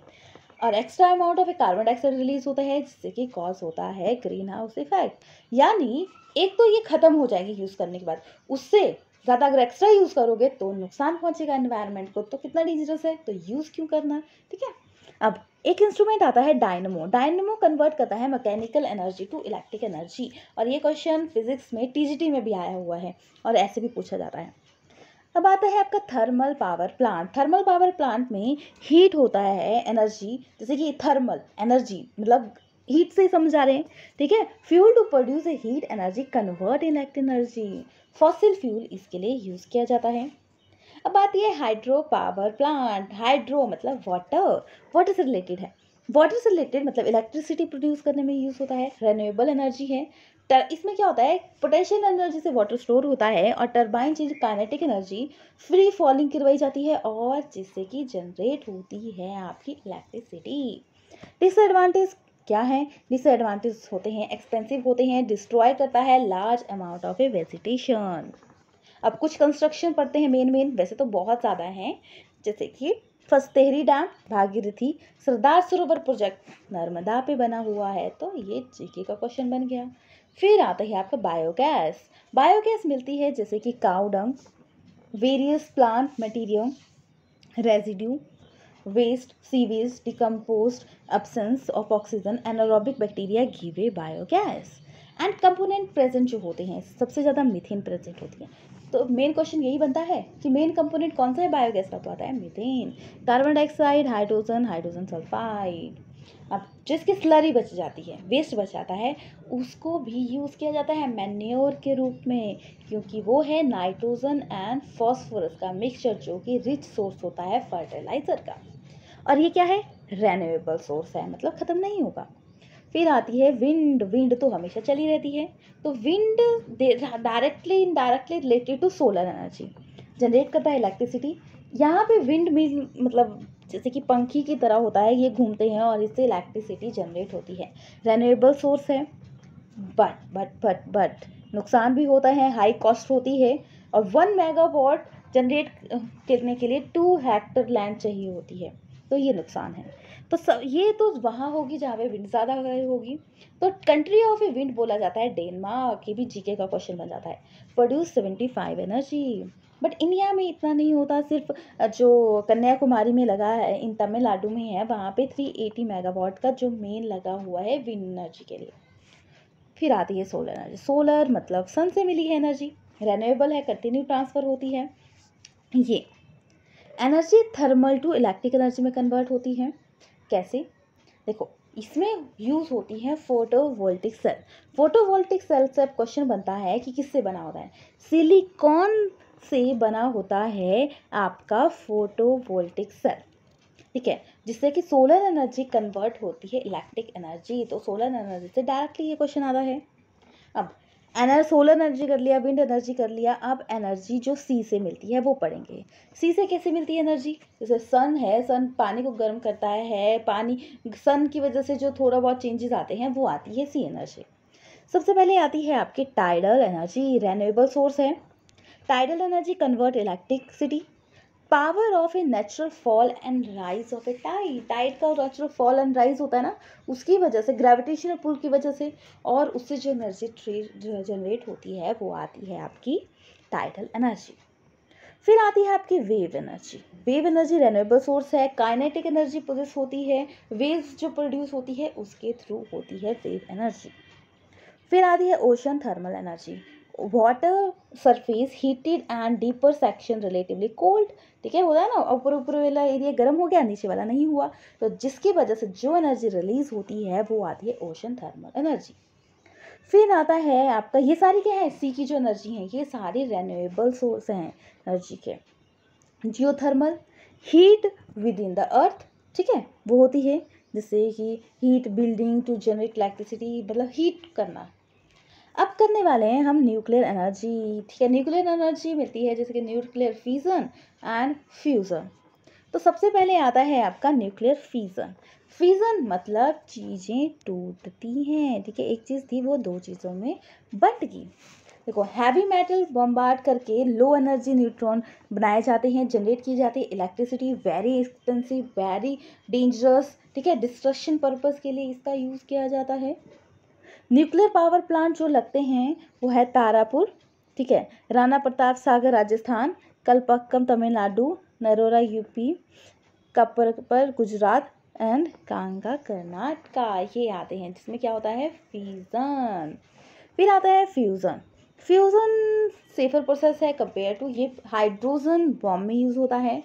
और extra amount of A carbon dioxide release होता है जिससे कि कॉज होता है ग्रीन हाउस इफेक्ट। यानी एक तो ये खत्म हो जाएगी यूज़ करने के बाद, उससे ज़्यादा अगर एक्स्ट्रा यूज़ करोगे तो नुकसान पहुंचेगा एनवायरनमेंट को, तो कितना डेंजरस है, तो यूज़ क्यों करना, ठीक है। अब एक इंस्ट्रूमेंट आता है डायनमो। डायनमो कन्वर्ट करता है mechanical energy to electric energy, और ये क्वेश्चन फिजिक्स में टीजीटी में भी आया हुआ है और ऐसे भी पूछा जाता है। अब आता है आपका thermal power plant. Thermal power plant में हीट होता है एनर्जी, जैसे कि थर्मल एनर्जी मतलब हीट से समझ आ रहे हैं, ठीक है। Fuel to produce a heat energy convert electric energy. Fossil fuel इसके लिए यूज़ किया जाता है। अब आती है हाइड्रो पावर प्लांट। हाइड्रो मतलब वाटर, वाटर से रिलेटेड है। वाटर से रिलेटेड मतलब इलेक्ट्रिसिटी प्रोड्यूस करने में यूज़ होता है, रेन्यूएबल एनर्जी है। इसमें क्या होता है, पोटेंशियल एनर्जी से वाटर स्टोर होता है और turbine change kinetic energy free falling करवाई जाती है और जिससे कि जनरेट होती है आपकी इलेक्ट्रिसिटी। डिसएडवांटेज क्या है? डिसएडवांटेज होते हैं, एक्सपेंसिव होते हैं, डिस्ट्रॉय करता है large amount of A vegetation. अब कुछ कंस्ट्रक्शन पढ़ते हैं मेन, वैसे तो बहुत ज़्यादा हैं, जैसे कि फस्तेहरी डैम, भागीरथी, सरदार सरोवर प्रोजेक्ट नर्मदा पे बना हुआ है, तो ये जीके का क्वेश्चन बन गया। फिर आता है आपका बायोगैस। बायोगैस मिलती है जैसे कि cow dung, various plant material, residue, waste, sewage, decomposed absence of oxygen, anaerobic bacteria give a biogas. And component present जो होते हैं, सबसे ज़्यादा मीथेन प्रेजेंट होती है, तो मेन क्वेश्चन यही बनता है कि मेन कंपोनेंट कौन सा है बायोगैस का, तो आता है methane, carbon dioxide, hydrogen, hydrogen sulphide. अब जिसकी स्लरी बच जाती है, वेस्ट बच जाता है, उसको भी यूज़ किया जाता है मैन्योर के रूप में, क्योंकि वो है नाइट्रोजन एंड फॉस्फोरस का मिक्सचर जो कि रिच सोर्स होता है फर्टिलाइजर का, और ये क्या है, रेन्यूएबल सोर्स है, मतलब ख़त्म नहीं होगा। फिर आती है विंड। विंड तो हमेशा चली रहती है, तो wind directly indirectly related to solar energy, generate करता है इलेक्ट्रिसिटी। यहाँ पे विंड मिल मतलब जैसे कि पंखी की तरह होता है, ये घूमते हैं और इससे इलेक्ट्रिसिटी जनरेट होती है, रेन्यूएबल सोर्स है। बट नुकसान भी होता है, हाई कॉस्ट होती है, और 1 मेगावाट जनरेट करने के लिए 2 हेक्टर लैंड चाहिए होती है, तो ये नुकसान है। तो ये तो वहाँ होगी जहाँ पे विंड ज़्यादा होगी। तो कंट्री ऑफ ए विंड बोला जाता है डेनमार्क, ये भी जीके का क्वेश्चन बन जाता है। प्रोड्यूस 75 एनर्जी, बट इंडिया में इतना नहीं होता, सिर्फ जो कन्याकुमारी में लगा है, इन तमिलनाडु में है, वहाँ पे 380 मेगावाट का जो मेन लगा हुआ है विंड एनर्जी के लिए। फिर आती है सोलर एनर्जी। सोलर मतलब सन से मिली है एनर्जी, रेन्यूएबल है, कंटिन्यू ट्रांसफ़र होती है। ये energy thermal to electric energy में कन्वर्ट होती है। कैसे? देखो, इसमें यूज़ होती है फोटोवोल्टिक सेल। फोटोवोल्टिक सेल से अब क्वेश्चन बनता है कि किससे बना होता है, सिलिकॉन से बना होता है आपका फोटोवोल्टिक सेल, ठीक है, जिससे कि सोलर एनर्जी कन्वर्ट होती है इलेक्ट्रिक एनर्जी। तो सोलर एनर्जी से डायरेक्टली ये क्वेश्चन आता है। अब सोलर एनर्जी कर लिया, विंड एनर्जी कर लिया, अब एनर्जी जो सी से मिलती है वो पढ़ेंगे। सी से कैसे मिलती है एनर्जी? जैसे सन है, सन पानी को गर्म करता है, पानी सन की वजह से जो थोड़ा बहुत चेंजेस आते हैं वो आती है सी एनर्जी। सबसे पहले आती है आपकी टाइडल एनर्जी, रेन्यूएबल सोर्स है। Tidal energy convert electricity, power of a natural fall and rise of a tide. Tide का नेचुरल फॉल एंड राइज होता है ना, उसकी वजह से, ग्रेविटेशनल पुल की वजह से, और उससे जो एनर्जी जनरेट होती है वो आती है आपकी टाइडल एनर्जी। फिर आती है आपकी wave energy. Wave energy renewable source है, काइनेटिक एनर्जी प्रोड्यूस होती है, वेव्स जो प्रोड्यूस होती है उसके थ्रू होती है वेव एनर्जी। फिर आती है ocean thermal energy, water surface heated and deeper section relatively cold, ठीक है, होता है ना, ऊपर ऊपर वाला एरिया गर्म हो गया, नीचे वाला नहीं हुआ, तो जिसकी वजह से जो एनर्जी रिलीज होती है वो आती है ओशन थर्मल एनर्जी। फिर आता है आपका, ये सारी क्या है, सी की जो एनर्जी है ये सारी रेन्यूएबल सोर्स हैं एनर्जी के, geothermal, heat within the earth, ठीक है, वो होती है जैसे कि heat building to generate electricity, मतलब हीट करना। अब करने वाले हैं हम न्यूक्लियर एनर्जी, ठीक है। न्यूक्लियर एनर्जी मिलती है जैसे कि न्यूक्लियर फिजन एंड फ्यूजन। तो सबसे पहले आता है आपका न्यूक्लियर फिजन। फिजन मतलब चीज़ें टूटती हैं, ठीक है, एक चीज़ थी वो दो चीज़ों में बंट गई। देखो, हैवी मेटल बम्बार्ड करके लो एनर्जी न्यूट्रॉन बनाए जाते हैं, जनरेट की जाती है electricity, very expensive, very dangerous, ठीक है, डिस्ट्रक्शन पर्पस के लिए इसका यूज़ किया जाता है। न्यूक्लियर पावर प्लांट जो लगते हैं वो है तारापुर, ठीक है, राणा प्रताप सागर राजस्थान, कलपक्कम तमिलनाडु, नरोरा यूपी, कपरपर गुजरात एंड कांगा कर्नाटका, ये आते हैं जिसमें क्या होता है फ्यूजन। फिर आता है फ्यूजन। फ्यूजन सेफर प्रोसेस है कंपेयर टू, ये हाइड्रोजन बॉम्ब में यूज होता है।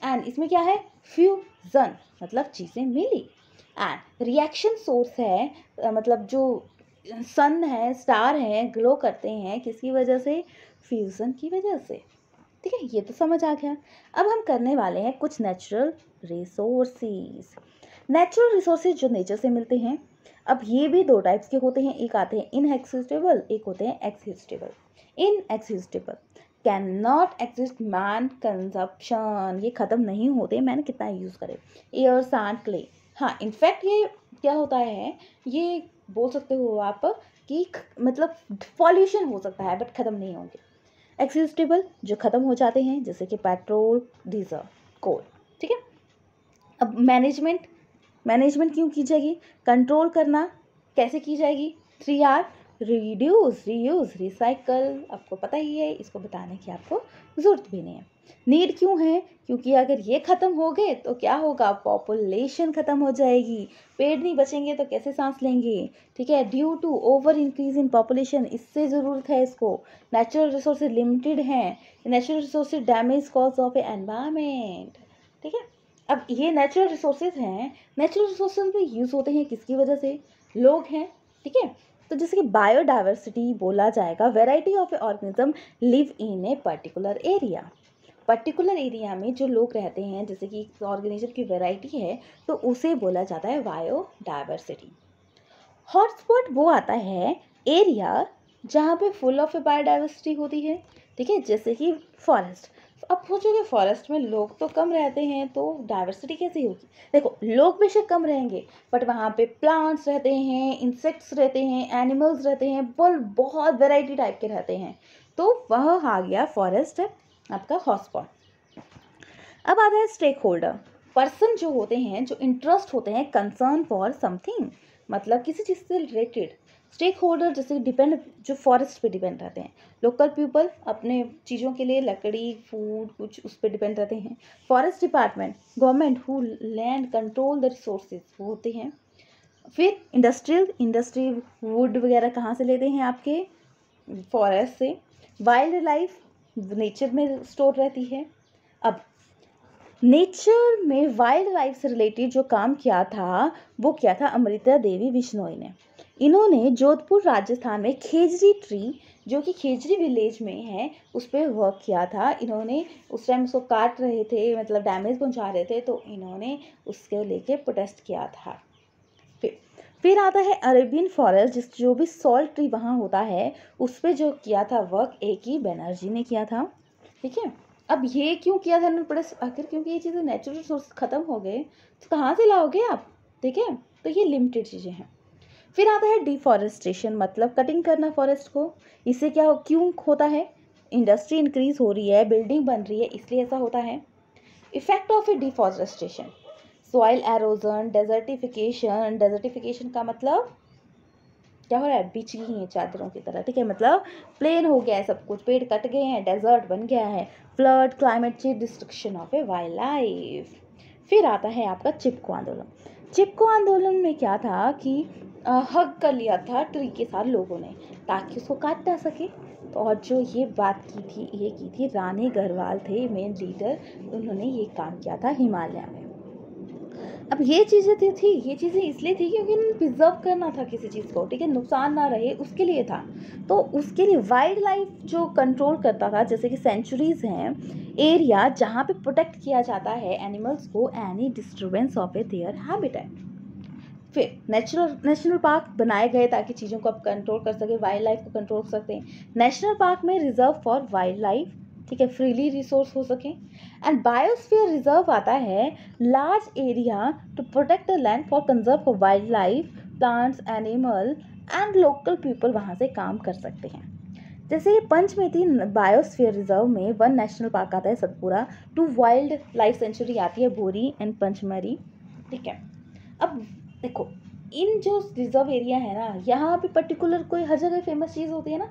एंड इसमें क्या है फ्यूजन मतलब चीज़ें मिली। एंड रिएक्शन सोर्स है, मतलब जो सन है, स्टार है, ग्लो करते हैं किसकी वजह से, फ्यूजन की वजह से, ठीक है, ये तो समझ आ गया। अब हम करने वाले हैं कुछ नेचुरल रिसोर्सेज। नेचुरल रिसोर्सेज जो नेचर से मिलते हैं, अब ये भी दो टाइप्स के होते हैं, एक आते हैं इनएक्सिस्टेबल, एक होते हैं exhaustible. Inexhaustible can not exist man consumption, ये ख़त्म नहीं होते, मैंने कितना यूज़ करे, एयर सैंड क्ले, हाँ इनफैक्ट ये क्या होता है, ये बोल सकते हो आप कि मतलब पॉल्यूशन हो सकता है बट ख़त्म नहीं होंगे। एक्सिस्टेबल जो ख़त्म हो जाते हैं जैसे कि पेट्रोल, डीजल, कोल, ठीक है। अब मैनेजमेंट क्यों की जाएगी, कंट्रोल करना कैसे की जाएगी, 3R, रिड्यूस, रीयूज, रिसाइकल, आपको पता ही है, इसको बताने की आपको ज़रूरत भी नहीं है। नीड क्यों है, क्योंकि अगर ये ख़त्म हो गए तो क्या होगा, पॉपुलेशन ख़त्म हो जाएगी, पेड़ नहीं बचेंगे तो कैसे सांस लेंगे, ठीक है। Due to over increase in population, इससे ज़रूरत है इसको। नेचुरल रिसोर्सेज लिमिटेड हैं, natural resources damage cause of a environment, ठीक है। अब ये नेचुरल रिसोर्सेज हैं, नेचुरल रिसोर्सेज भी यूज़ होते हैं किसकी वजह से, लोग हैं, ठीक है। तो जैसे कि बायोडाइवर्सिटी बोला जाएगा, variety of A organism live in a particular area, particular area में जो लोग रहते हैं, जैसे कि ऑर्गेनिज्म की वेराइटी है तो उसे बोला जाता है बायोडाइवर्सिटी। हॉटस्पॉट वो आता है एरिया जहाँ पे फुल ऑफ बायोडाइवर्सिटी होती है, ठीक है, जैसे कि फॉरेस्ट। अब सोचोगे फॉरेस्ट में लोग तो कम रहते हैं तो डाइवर्सिटी कैसी होगी, देखो लोग बेशक कम रहेंगे बट वहाँ पे प्लांट्स रहते हैं, इंसेक्ट्स रहते हैं, एनिमल्स रहते हैं, बहुत वेराइटी टाइप के रहते हैं, तो वह आ गया फॉरेस्ट आपका हॉटस्पॉट। अब आता है स्टेक होल्डर, पर्सन जो होते हैं, जो इंटरेस्ट होते हैं, कंसर्न फॉर समथिंग, मतलब किसी चीज़ से रिलेटेड। स्टेक होल्डर जैसे डिपेंड, जो फॉरेस्ट पे डिपेंड रहते हैं, लोकल पीपल अपने चीज़ों के लिए लकड़ी, फूड, कुछ उस पर डिपेंड रहते हैं। Forest department, government who land control the resources, वो होते हैं। फिर इंडस्ट्री वुड वगैरह कहाँ से लेते हैं, आपके फॉरेस्ट से। वाइल्ड लाइफ नेचर में स्टोर रहती है। अब नेचर में वाइल्ड लाइफ से रिलेटेड जो काम किया था वो क्या था, अमृता देवी बिश्नोई ने। इन्होंने जोधपुर राजस्थान में खेजरी ट्री, जो कि खेजरी विलेज में है, उस पर वर्क किया था। इन्होंने उस टाइम उसको काट रहे थे, मतलब डैमेज पहुंचा रहे थे, तो इन्होंने उसके लेके प्रोटेस्ट किया था। फिर आता है अरेबियन फॉरेस्ट, जिस जो भी सॉल्ट ट्री वहाँ होता है उस पर जो किया था वर्क A.K. बनर्जी ने किया था, ठीक है। अब ये क्यों किया था इन्होंने प्रोटेस्ट, आखिर क्योंकि ये चीज़ें नेचुरल रिसोर्स ख़त्म हो गए तो कहाँ से लाओगे आप, ठीक है, तो ये लिमिटेड चीज़ें हैं। फिर आता है डिफॉरेस्टेशन, मतलब कटिंग करना फॉरेस्ट को। इससे क्या क्यों होता है, इंडस्ट्री इंक्रीज हो रही है, बिल्डिंग बन रही है, इसलिए ऐसा होता है। Effect of A deforestation, soil halogen, desertification, desertification का मतलब क्या हो रहा है, बिछ गई हैं चादरों की तरह, ठीक है, मतलब प्लेन हो गया है सब कुछ, पेड़ कट गए हैं, डेजर्ट बन गया है। Flood, climate change, destruction of a wild life. फिर आता है आपका चिपको आंदोलन। चिपको आंदोलन में क्या था कि हक कर लिया था ट्री के साथ लोगों ने ताकि उसको काट ना सके। तो और जो ये बात की थी रानी गढ़वाल थे मेन लीडर, उन्होंने ये काम किया था हिमालय में। अब ये चीज़ें थी, ये चीज़ें इसलिए थी क्योंकि उन्हें प्रिजर्व करना था किसी चीज़ को, ठीक है, नुकसान ना रहे उसके लिए था। तो उसके लिए वाइल्ड लाइफ जो कंट्रोल करता था, जैसे कि सेंचुरीज हैं एरिया जहाँ पे प्रोटेक्ट किया जाता है एनिमल्स को any disturbance of A their habitat. फिर नेशनल पार्क बनाए गए ताकि चीज़ों को आप कंट्रोल कर सके, वाइल्ड लाइफ को कंट्रोल कर सकते हैं। नेशनल पार्क में रिजर्व फॉर वाइल्ड लाइफ, ठीक है, फ्रीली रिसोर्स हो सके। एंड बायोस्फीयर रिजर्व आता है large area to protect the land for conserve for wildlife, plants, animal and local people वहाँ से काम कर सकते हैं। जैसे पंचमेती बायोस्फीयर रिजर्व में वन नेशनल पार्क आता है सतपुरा, 2 वाइल्ड लाइफ सेंचुरी आती है बोरी एंड पंचमरी, ठीक है। अब देखो इन जो रिजर्व एरिया है ना, यहाँ पे पर्टिकुलर कोई हर जगह फेमस चीज़ होती है ना,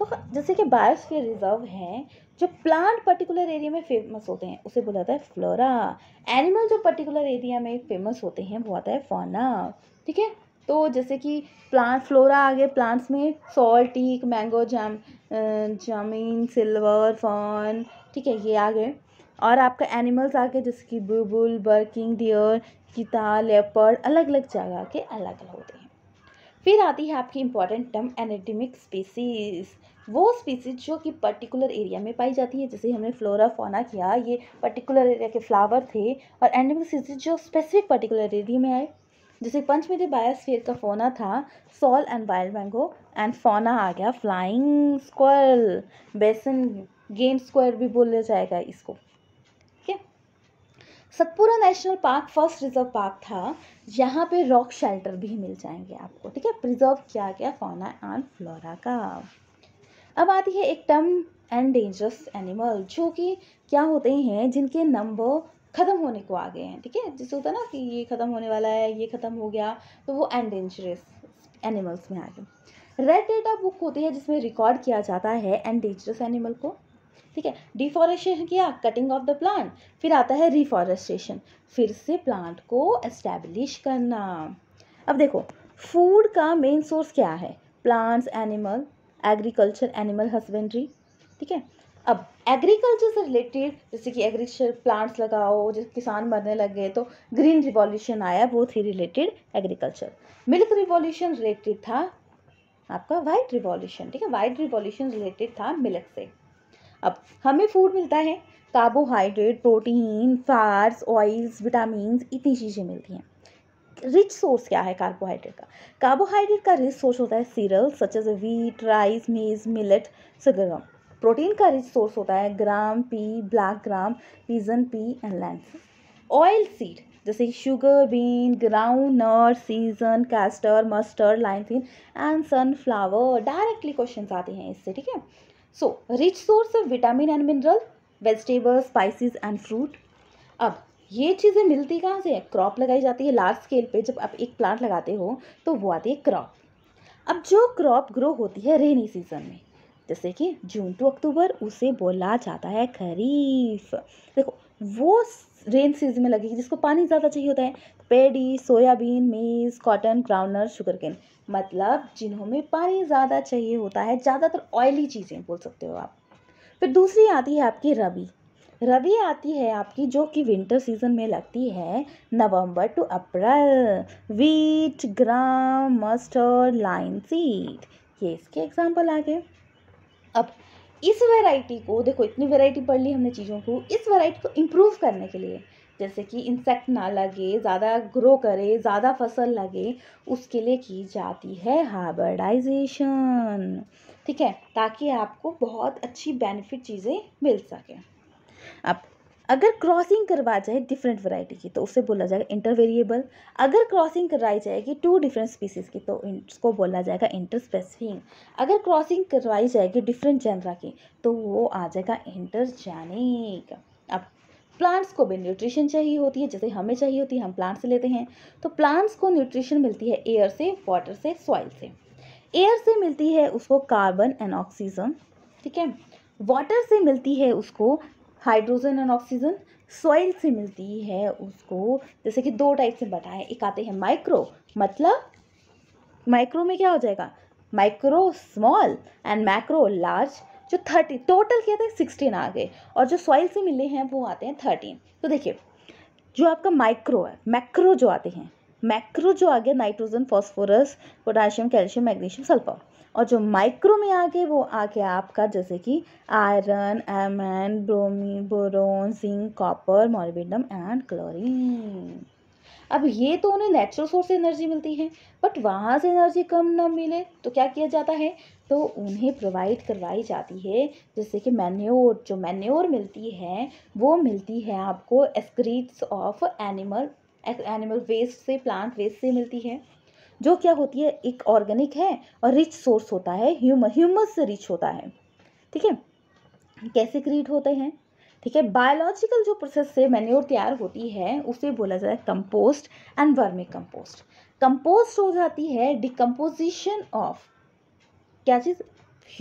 तो जैसे कि बायोस्फीयर रिजर्व है, जो प्लांट पर्टिकुलर एरिया में फेमस होते हैं उसे बोला जाता है फ्लोरा। एनिमल जो पर्टिकुलर एरिया में फेमस होते हैं वो आता है फौना, ठीक है। तो जैसे कि प्लांट फ्लोरा आ गए, प्लांट्स में सॉल्ट, टीक, मैंगो, जामीन, सिल्वर फॉर्न, ठीक है, ये आ गए। और आपका एनिमल्स आ गए जैसे कि बुलबुल, बर्किंग डियर, चीता, लेपर्ड, अलग अलग जगह के अलग अलग होते हैं। फिर आती है आपकी इंपॉर्टेंट टर्म एनेडेमिक स्पीसीज, वो स्पीसीज जो कि पर्टिकुलर एरिया में पाई जाती है। जैसे हमने फ्लोरा फौना किया, ये पर्टिकुलर एरिया के फ्लावर थे, और एंडेमिक स्पीसीज जो स्पेसिफिक पर्टिकुलर एरिया में आए। जैसे पंचमेती बायोस्फीयर का फौना था sal and wild mango, and fauna आ गया फ्लाइंग स्क्वैरल, बेसन गेम स्क्वायर भी बोला जाएगा इसको, ठीक है। Satpura national park first reserve park था, यहाँ पे रॉक शेल्टर भी मिल जाएंगे आपको, ठीक है। प्रिजर्व किया गया फौना एंड फ्लोरा का। अब आती है एक टर्म एंड डेंजरस एनिमल, जो कि क्या होते हैं, जिनके नंबर ख़त्म होने को आ गए हैं, ठीक है। जैसे होता है ना कि ये ख़त्म होने वाला है, ये ख़त्म हो गया, तो वो एंड डेंजरस एनिमल्स में आ गए। रेड डेटा बुक होती है जिसमें रिकॉर्ड किया जाता है एंड डेंजरस एनिमल को, ठीक है। डिफॉरेस्टेशन किया, कटिंग ऑफ द प्लांट। फिर आता है रिफॉरेस्टेशन, फिर से प्लांट को एस्टैब्लिश करना। अब देखो फूड का मेन सोर्स क्या है, plants, animal, agriculture, animal husbandry, ठीक है। अब एग्रीकल्चर से रिलेटेड जैसे कि एग्रीकल्चर प्लांट्स लगाओ, जैसे किसान मरने लग गए तो ग्रीन रिवॉल्यूशन आया, वो थी related agriculture. Milk revolution related था आपका वाइट रिवॉल्यूशन, ठीक है, वाइट रिवॉल्यूशन रिलेटेड था मिल्क से। अब हमें फूड मिलता है, carbohydrate, protein, fats, oils, vitamin, इतनी चीज़ें मिलती हैं। रिच सोर्स क्या है कार्बोहाइड्रेट का, कार्बोहाइड्रेट का रिच सोर्स होता है cereal such as wheat, rice, maize, millet, sorghum। Protein का रिच सोर्स होता है gram, pea, black gram, pigeon pea and lens. Oil seed जैसे sugar bean, ground nut, season, castor, mustard, linseed and sunflower. Directly questions आते हैं इससे, ठीक है। So rich source of vitamin and mineral, vegetables, spices and fruit. अब ये चीज़ें मिलती कहाँ से है, क्रॉप लगाई जाती है लार्ज स्केल पे। जब आप एक प्लांट लगाते हो तो वो आती है क्रॉप। अब जो क्रॉप ग्रो होती है रेनी सीजन में, जैसे कि जून टू अक्टूबर, उसे बोला जाता है खरीफ। देखो वो रेन सीजन में लगेगी जिसको पानी ज़्यादा चाहिए होता है, पेडी, सोयाबीन, मेज, कॉटन, ग्राउंडनट, शुगरकेन, मतलब जिन्हों में पानी ज़्यादा चाहिए होता है, ज़्यादातर ऑयली चीज़ें बोल सकते हो आप। फिर दूसरी आती है आपकी रबी। रबी आती है आपकी जो कि विंटर सीजन में लगती है, November to April. Wheat, gram, mustard, linseed, ये इसके एग्जाम्पल आ गए। अब इस वैरायटी को देखो, इतनी वैरायटी पढ़ ली हमने चीज़ों को, इस वैरायटी को इम्प्रूव करने के लिए, जैसे कि इंसेक्ट ना लगे, ज़्यादा ग्रो करे, ज़्यादा फसल लगे, उसके लिए की जाती है हाइब्रिडाइजेशन, ठीक है, ताकि आपको बहुत अच्छी बेनिफिट चीज़ें मिल सके। अब अगर क्रॉसिंग करवा जाए डिफरेंट वैरायटी की तो उसे बोला जाएगा इंटर वेरिएबल। अगर क्रॉसिंग करवाई जाएगी 2 डिफरेंट स्पीसीज की तो इसको बोला जाएगा इंटर स्पेसिफिक। अगर क्रॉसिंग करवाई जाएगी डिफरेंट जेनरा की तो वो आ जाएगा इंटरजेनिक। अब प्लांट्स को भी न्यूट्रिशन चाहिए होती है, जैसे हमें चाहिए होती है, हम प्लांट से लेते हैं, तो प्लांट्स को न्यूट्रिशन मिलती है एयर से, वाटर से, सॉइल से। एयर से मिलती है उसको कार्बन एंड ऑक्सीजन, ठीक है। वाटर से मिलती है उसको हाइड्रोजन एंड ऑक्सीजन। सॉइल से मिलती है उसको, जैसे कि 2 टाइप से बताएं, एक आते हैं माइक्रो, मतलब माइक्रो में क्या हो जाएगा, micro small and macro large. जो 30 टोटल क्या थे 16 आ गए, और जो सॉइल से मिले हैं वो आते हैं 13। तो देखिए जो आपका माइक्रो है, मैक्रो जो आते हैं, मैक्रो जो आ गया nitrogen, phosphorus, potassium, calcium, magnesium, sulphur, और जो माइक्रो में आ गए वो आ गया आपका जैसे कि आयरन, एमन, bromine, boron, zinc, copper, molybdenum and chlorine. अब ये तो उन्हें नेचुरल सोर्स से एनर्जी मिलती है, बट वहाँ से एनर्जी कम ना मिले तो क्या किया जाता है, तो उन्हें प्रोवाइड करवाई जाती है जैसे कि मैन्योर। जो मैन्योर मिलती है वो मिलती है आपको एक्सक्रीट्स ऑफ एनिमल वेस्ट से, प्लांट वेस्ट से मिलती है, जो क्या होती है, एक ऑर्गेनिक है और रिच सोर्स होता है, ह्यूमस से रिच होता है। ठीक है, कैसे क्रिएट होते हैं, ठीक है, बायोलॉजिकल जो प्रोसेस से मैन्योर तैयार होती है उसे बोला जाता है compost and vermi compost. Compost हो जाती है डिकम्पोजिशन ऑफ क्या चीज़,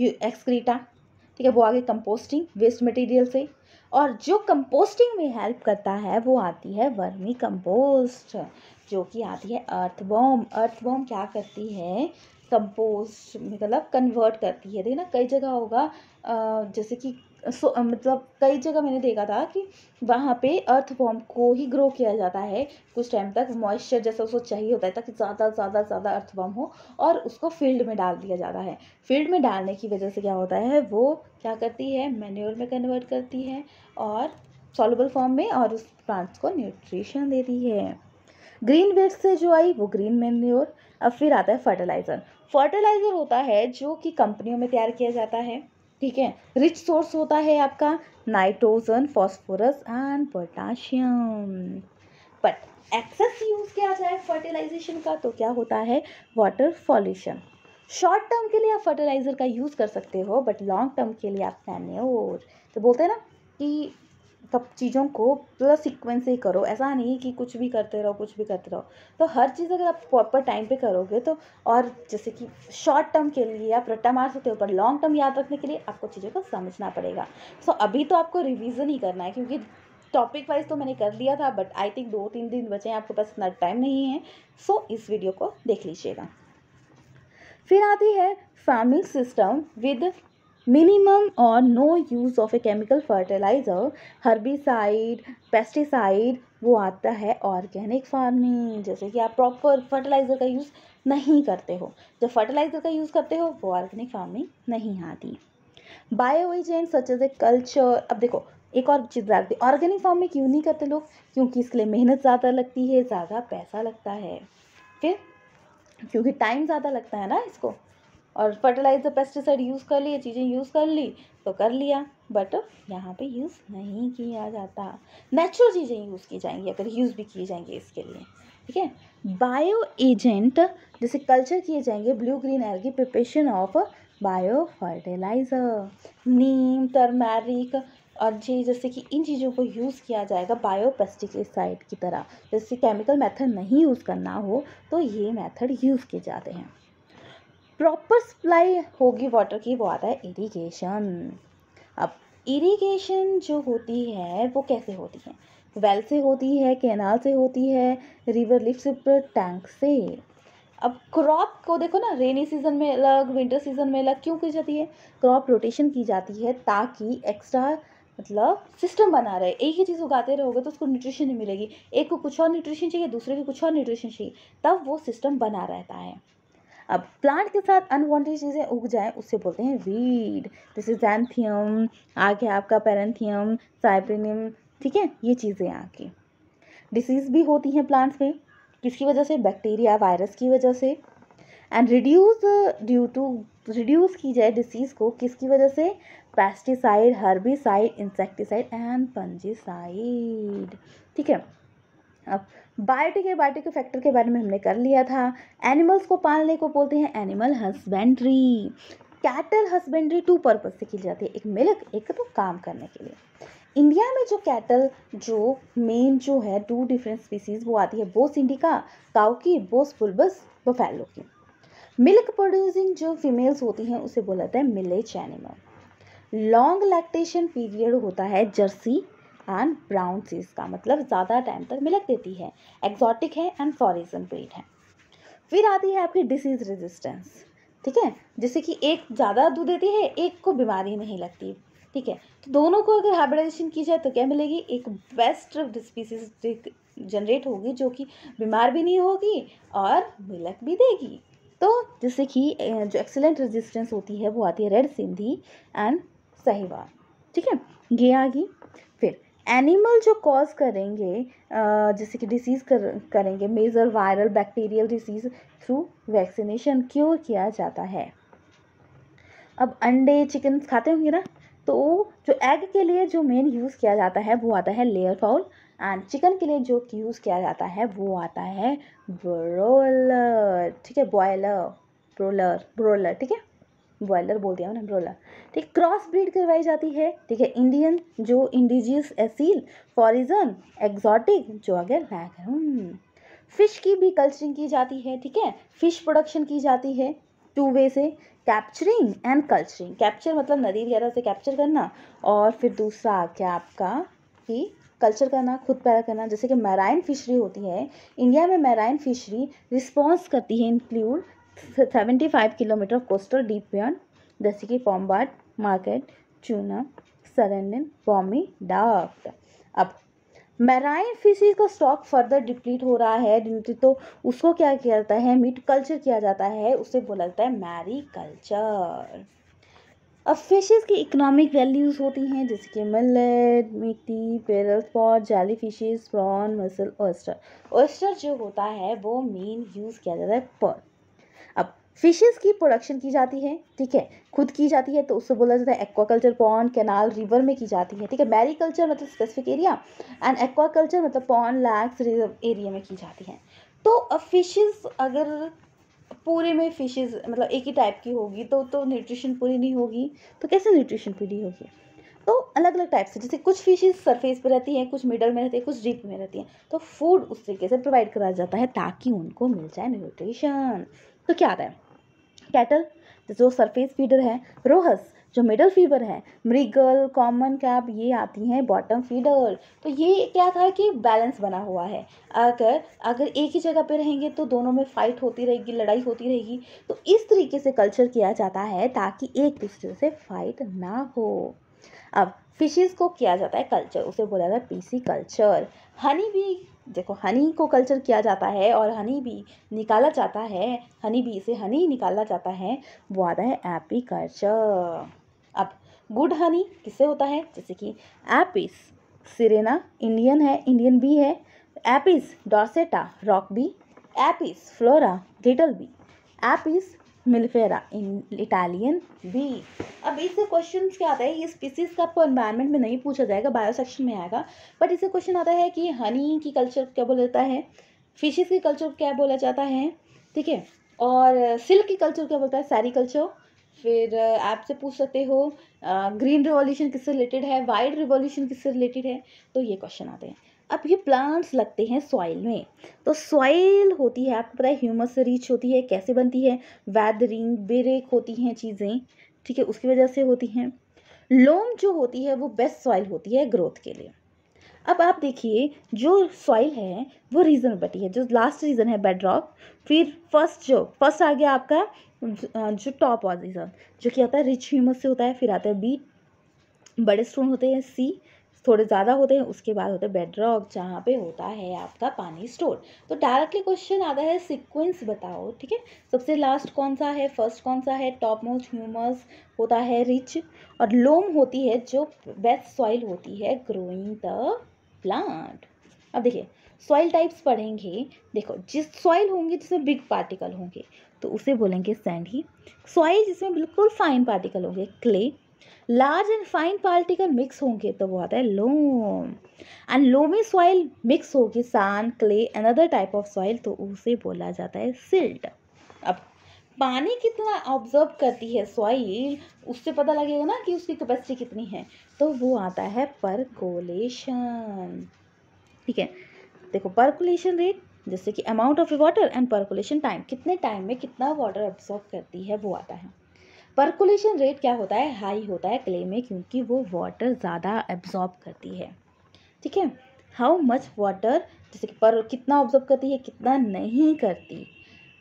एक्सक्रीटा, ठीक है, वो आगे कंपोस्टिंग वेस्ट मटेरियल से, और जो कंपोस्टिंग में हेल्प करता है वो आती है वर्मी कंपोस्ट, जो कि आती है अर्थवॉर्म। अर्थवॉर्म क्या करती है, कंपोस्ट मतलब कन्वर्ट करती है। देखिए ना, कई जगह होगा जैसे कि मतलब कई जगह मैंने देखा था कि वहाँ पे अर्थवॉर्म को ही ग्रो किया जाता है कुछ टाइम तक, मॉइस्चर जैसा उसको चाहिए होता है ताकि ज़्यादा अर्थवॉर्म हो, और उसको फील्ड में डाल दिया जाता है। फील्ड में डालने की वजह से क्या होता है, वो क्या करती है, मैन्योर में कन्वर्ट करती है और सॉल्युबल फॉर्म में, और उस प्लांट्स को न्यूट्रिशन देती है। ग्रीन वेस्ट से जो आई वो ग्रीन मैन्योर। अब फिर आता है फर्टिलाइज़र। फर्टिलाइज़र होता है जो कि कंपनियों में तैयार किया जाता है, ठीक है, रिच सोर्स होता है आपका nitrogen, phosphorus and potassium. But excess use किया जाए फर्टिलाइजेशन का तो क्या होता है, वाटर पॉल्यूशन। शॉर्ट टर्म के लिए आप फर्टिलाइजर का यूज कर सकते हो, बट लॉन्ग टर्म के लिए आप मैन्योर, तो बोलते हैं ना कि सब चीज़ों को पूरा सीक्वेंस से करो, ऐसा नहीं कि कुछ भी करते रहो। तो हर चीज़ अगर आप प्रॉपर टाइम पे करोगे तो, और जैसे कि शॉर्ट टर्म के लिए आप रट्टा मार सकते हो, पर लॉन्ग टर्म याद रखने के लिए आपको चीज़ों को समझना पड़ेगा। सो अभी तो आपको रिवीजन ही करना है, क्योंकि टॉपिक वाइज तो मैंने कर लिया था, बट आई थिंक 2-3 दिन बचे हैं, आपके पास इतना टाइम नहीं है। सो इस वीडियो को देख लीजिएगा। फिर आती है फार्मिंग सिस्टम विद मिनिमम और no use of a chemical fertilizer, herbicide, pesticide, वो आता है ऑर्गेनिक फार्मिंग। जैसे कि आप प्रॉपर फर्टिलाइज़र का यूज़ नहीं करते हो, जब फर्टिलाइज़र का यूज़ करते हो वो ऑर्गेनिक फार्मिंग नहीं आती। Bio agent such as a culture. अब देखो, एक और चीज़ बताती, ऑर्गेनिक फार्मिंग क्यों नहीं करते लोग, क्योंकि इसके लिए मेहनत ज़्यादा लगती है, ज़्यादा पैसा लगता है, फिर क्योंकि टाइम ज़्यादा लगता है ना इसको, और फर्टिलाइज़र पेस्टिसाइड यूज़ कर लिए, चीज़ें यूज़ कर ली तो कर लिया, बट यहाँ पे यूज़ नहीं किया जाता। नेचुरल चीज़ें यूज़ की जाएंगी अगर यूज़ भी किए जाएंगे इसके लिए, ठीक है। बायो एजेंट जैसे कल्चर किए जाएंगे, blue green algae, preparation of bio fertiliser, Neem, turmeric, और जैसे कि इन चीज़ों को यूज़ किया जाएगा बायो पेस्टिसाइड की तरह। जैसे केमिकल मेथड नहीं यूज़ करना हो तो ये मेथड यूज़ किए जाते हैं। प्रॉपर सप्लाई होगी वाटर की, वो आता है इरिगेशन। अब इरिगेशन जो होती है वो कैसे होती है, वेल से होती है, कैनाल से होती है, रिवर लिफ्ट से, टैंक से। अब क्रॉप को देखो ना, रेनी सीजन में अलग, विंटर सीजन में अलग क्यों की जाती है, क्रॉप रोटेशन की जाती है ताकि एक्स्ट्रा मतलब सिस्टम बना रहे। एक ही चीज़ उगाते रहोगे तो उसको न्यूट्रिशन नहीं मिलेगी, एक को कुछ और न्यूट्रिशन चाहिए, दूसरे को कुछ और न्यूट्रिशन चाहिए, तब वो सिस्टम बना रहता है। अब प्लांट के साथ अनवांटेड चीज़ें उग जाएं उसे बोलते हैं वीड, जैसे जैंथियम, आगे आपका पेरेंथियम, साइप्रिनियम, ठीक है, ये चीज़ें आके। डिसीज़ भी होती हैं प्लांट्स में, किसकी वजह से, बैक्टीरिया, वायरस की वजह से। एंड रिड्यूस की जाए डिसीज़ को किसकी वजह से, pesticide, herbicide, insecticide and fungicide, ठीक है। अब बायोटिक फैक्टर के बारे में हमने कर लिया था। एनिमल्स को पालने को बोलते हैं animal husbandry. Cattle husbandry 2 purpose से की जाती है, एक मिल्क, एक तो काम करने के लिए। इंडिया में जो कैटल जो मेन जो है 2 डिफरेंट स्पीसीज, वो आती है बोस इंडिका काऊ की, बोस बुल्बस बफेलो की। मिल्क प्रोड्यूसिंग जो फीमेल्स होती हैं उसे बोला जाता है मिलेज एनिमल। लॉन्ग लैक्टेशन पीरियड होता है जर्सी एंड ब्राउन सीज का, मतलब ज़्यादा टाइम तक मिल्क देती है, एक्सोटिक है एंड फॉरेजन ब्रीड है। फिर आती है आपकी डिसीज रेजिस्टेंस, ठीक है, जैसे कि एक ज़्यादा दूध देती है, एक को बीमारी नहीं लगती, ठीक है, तो दोनों को अगर हाइब्रिडाइजेशन की जाए तो क्या मिलेगी, एक बेस्ट स्पीसीज जनरेट होगी जो कि बीमार भी नहीं होगी और मिल्क भी देगी। तो जिससे कि जो एक्सीलेंट रेजिस्टेंस होती है वो आती है रेड सिंधी एंड साहिवाल। ठीक है, ये आ गई। फिर एनिमल जो कॉज करेंगे जैसे कि डिसीज़ करेंगे major viral bacterial disease through vaccination cure किया जाता है। अब अंडे चिकन खाते होंगे ना, तो जो एग के लिए जो मेन यूज़ किया जाता है वो आता है लेयर फाउल एंड चिकन के लिए जो यूज़ किया जाता है वो आता है ब्रोलर। ठीक है, ब्रोलर ठीक है, बॉयलर बोल दिया मैंने, ब्रोलर। ठीक, क्रॉस ब्रीड करवाई जाती है। ठीक है, इंडियन जो इंडिजियस एसील फॉरिजन एग्जॉटिक जो अगर लैग फिश की भी कल्चरिंग की जाती है। ठीक है, फिश प्रोडक्शन की जाती है 2 वे से, कैप्चरिंग एंड कल्चरिंग। कैप्चर मतलब नदी वगैरह से कैप्चर करना, और फिर दूसरा क्या आपका कि कल्चर करना, खुद पैदा करना। जैसे कि मैराइन फिशरी होती है, इंडिया में मैराइन फिशरी रिस्पॉन्स करती है include 75 kilometre coastal deep beyond, जैसे कि पॉम्बार्ड, मार्केट, चूना, सरनिन, बॉमी, डाक। अब मैराइन फिशेज का स्टॉक फर्दर डिप्लीट हो रहा है, तो उसको क्या किया जाता है, मीट कल्चर किया जाता है, उसे बोला जाता है मैरी कल्चर। अब फिशेस की इकोनॉमिक वैल्यूज़ होती हैं जैसे कि मिलेट, मिट्टी, pearl spot, jelly fishes, prawn, mussel, oyster. Oyster जो होता है वो मेन यूज़ किया जाता है पर। अब फिशेस की प्रोडक्शन की जाती है, ठीक है, खुद की जाती है, तो उससे बोला जाता है एक्वाकल्चर, पॉन्ड, कैनाल, रिवर में की जाती है। ठीक है, मैरीकल्चर मतलब स्पेसिफिक एरिया एंड एक्वाकल्चर मतलब पॉन्ड, लैक्स, रिवर एरिया में की जाती है। तो अब फिशेस अगर पूरे में फिशेस मतलब एक ही टाइप की होगी तो न्यूट्रिशन पूरी नहीं होगी। तो कैसे न्यूट्रिशन पूरी होगी, तो अलग अलग टाइप से, जैसे कुछ फिशेस सरफेस पे रहती हैं, कुछ मिडल में रहती है, कुछ डीप में रहती हैं, तो फूड उस तरीके से प्रोवाइड करा जाता है ताकि उनको मिल जाए न्यूट्रिशन। तो क्या आता है, कैटल जो सरफेस फीडर है, रोहस जो मिडल फीवर है, मृगल, कॉमन कैप ये आती हैं बॉटम फीडर। तो ये क्या था कि बैलेंस बना हुआ है। अगर अगर एक ही जगह पे रहेंगे तो दोनों में फाइट होती रहेगी, लड़ाई होती रहेगी। तो इस तरीके से कल्चर किया जाता है ताकि एक दूसरे से फाइट ना हो। अब फिशेस को किया जाता है कल्चर, उसे बोला जाता है पीसी कल्चर। हनी भी देखो, हनी को कल्चर किया जाता है और हनी भी निकाला जाता है, हनी बी से हनी निकाला जाता है, वो आता है एपी कल्चर। अब गुड हनी किससे होता है, जैसे कि एपिस सिरेना इंडियन है, इंडियन बी है, Apis dorsata rock bee, Apis florea little bee, Apis mellifera Italian bee. अब इससे क्वेश्चन क्या आता है, ये स्पीसीज का आपको एनवायरनमेंट में नहीं पूछा जाएगा, बायो सेक्शन में आएगा, बट इससे क्वेश्चन आता है कि हनी की कल्चर क्या बोला जाता है, फिशेस की कल्चर क्या बोला जाता है, ठीक है, और सिल्क की कल्चर क्या बोलता है, सैरी कल्चर। फिर आपसे पूछ सकते हो ग्रीन रिवॉल्यूशन किससे रिलेटेड है, वाइट रिवॉल्यूशन किससे रिलेटेड है, तो ये क्वेश्चन आते हैं। अब ये प्लांट्स लगते हैं सॉइल में, तो सॉइल होती है आपको पता है ह्यूमस से रिच होती है, कैसे बनती है, वेदरिंग बेरेक होती हैं चीज़ें, ठीक है, उसकी वजह से होती हैं। लोम जो होती है वो बेस्ट सॉइल होती है ग्रोथ के लिए। अब आप देखिए जो सॉइल है वो रीजन बटी है, जो लास्ट रीजन है बेड रॉक, फिर फर्स्ट आ गया आपका जो टॉप रीजन जो क्या होता है रिच ह्यूमस से होता है, फिर आता है बी बड़े स्टोन होते हैं, सी थोड़े ज़्यादा होते हैं, उसके बाद होता है बेड रॉक जहाँ पे होता है आपका पानी स्टोर। तो डायरेक्टली क्वेश्चन आता है सीक्वेंस बताओ, ठीक है, सबसे लास्ट कौन सा है, फर्स्ट कौन सा है, टॉप मोस्ट ह्यूमस होता है रिच, और लोम होती है जो बेस्ट सॉइल होती है ग्रोइंग द प्लांट। अब देखिए सॉइल टाइप्स पढ़ेंगे, देखो जिस सॉइल होंगे जिसमें बिग पार्टिकल होंगे तो उसे बोलेंगे सैंडी, सॉइल जिसमें बिल्कुल फाइन पार्टिकल होंगे clay, large and fine particle mix होंगे तो वो आता है लोम, एंड लोमी सॉइल मिक्स होगी sand clay another type of soil तो उसे बोला जाता है सिल्ट। अब पानी कितना ऑब्जर्व करती है सॉइल उससे पता लगेगा ना कि उसकी कैपेसिटी कितनी है, तो वो आता है परकोलेशन। ठीक है, देखो परकोलेशन रेट जैसे कि amount of water and percolation time, कितने टाइम में कितना वाटर एब्जॉर्ब करती है वो आता है। परकोलेशन रेट क्या होता है, हाई होता है क्ले में क्योंकि वो वाटर ज़्यादा एब्जॉर्ब करती है। ठीक है, हाउ मच वाटर जैसे कि पर कितना ऑब्जॉर्ब करती है कितना नहीं करती,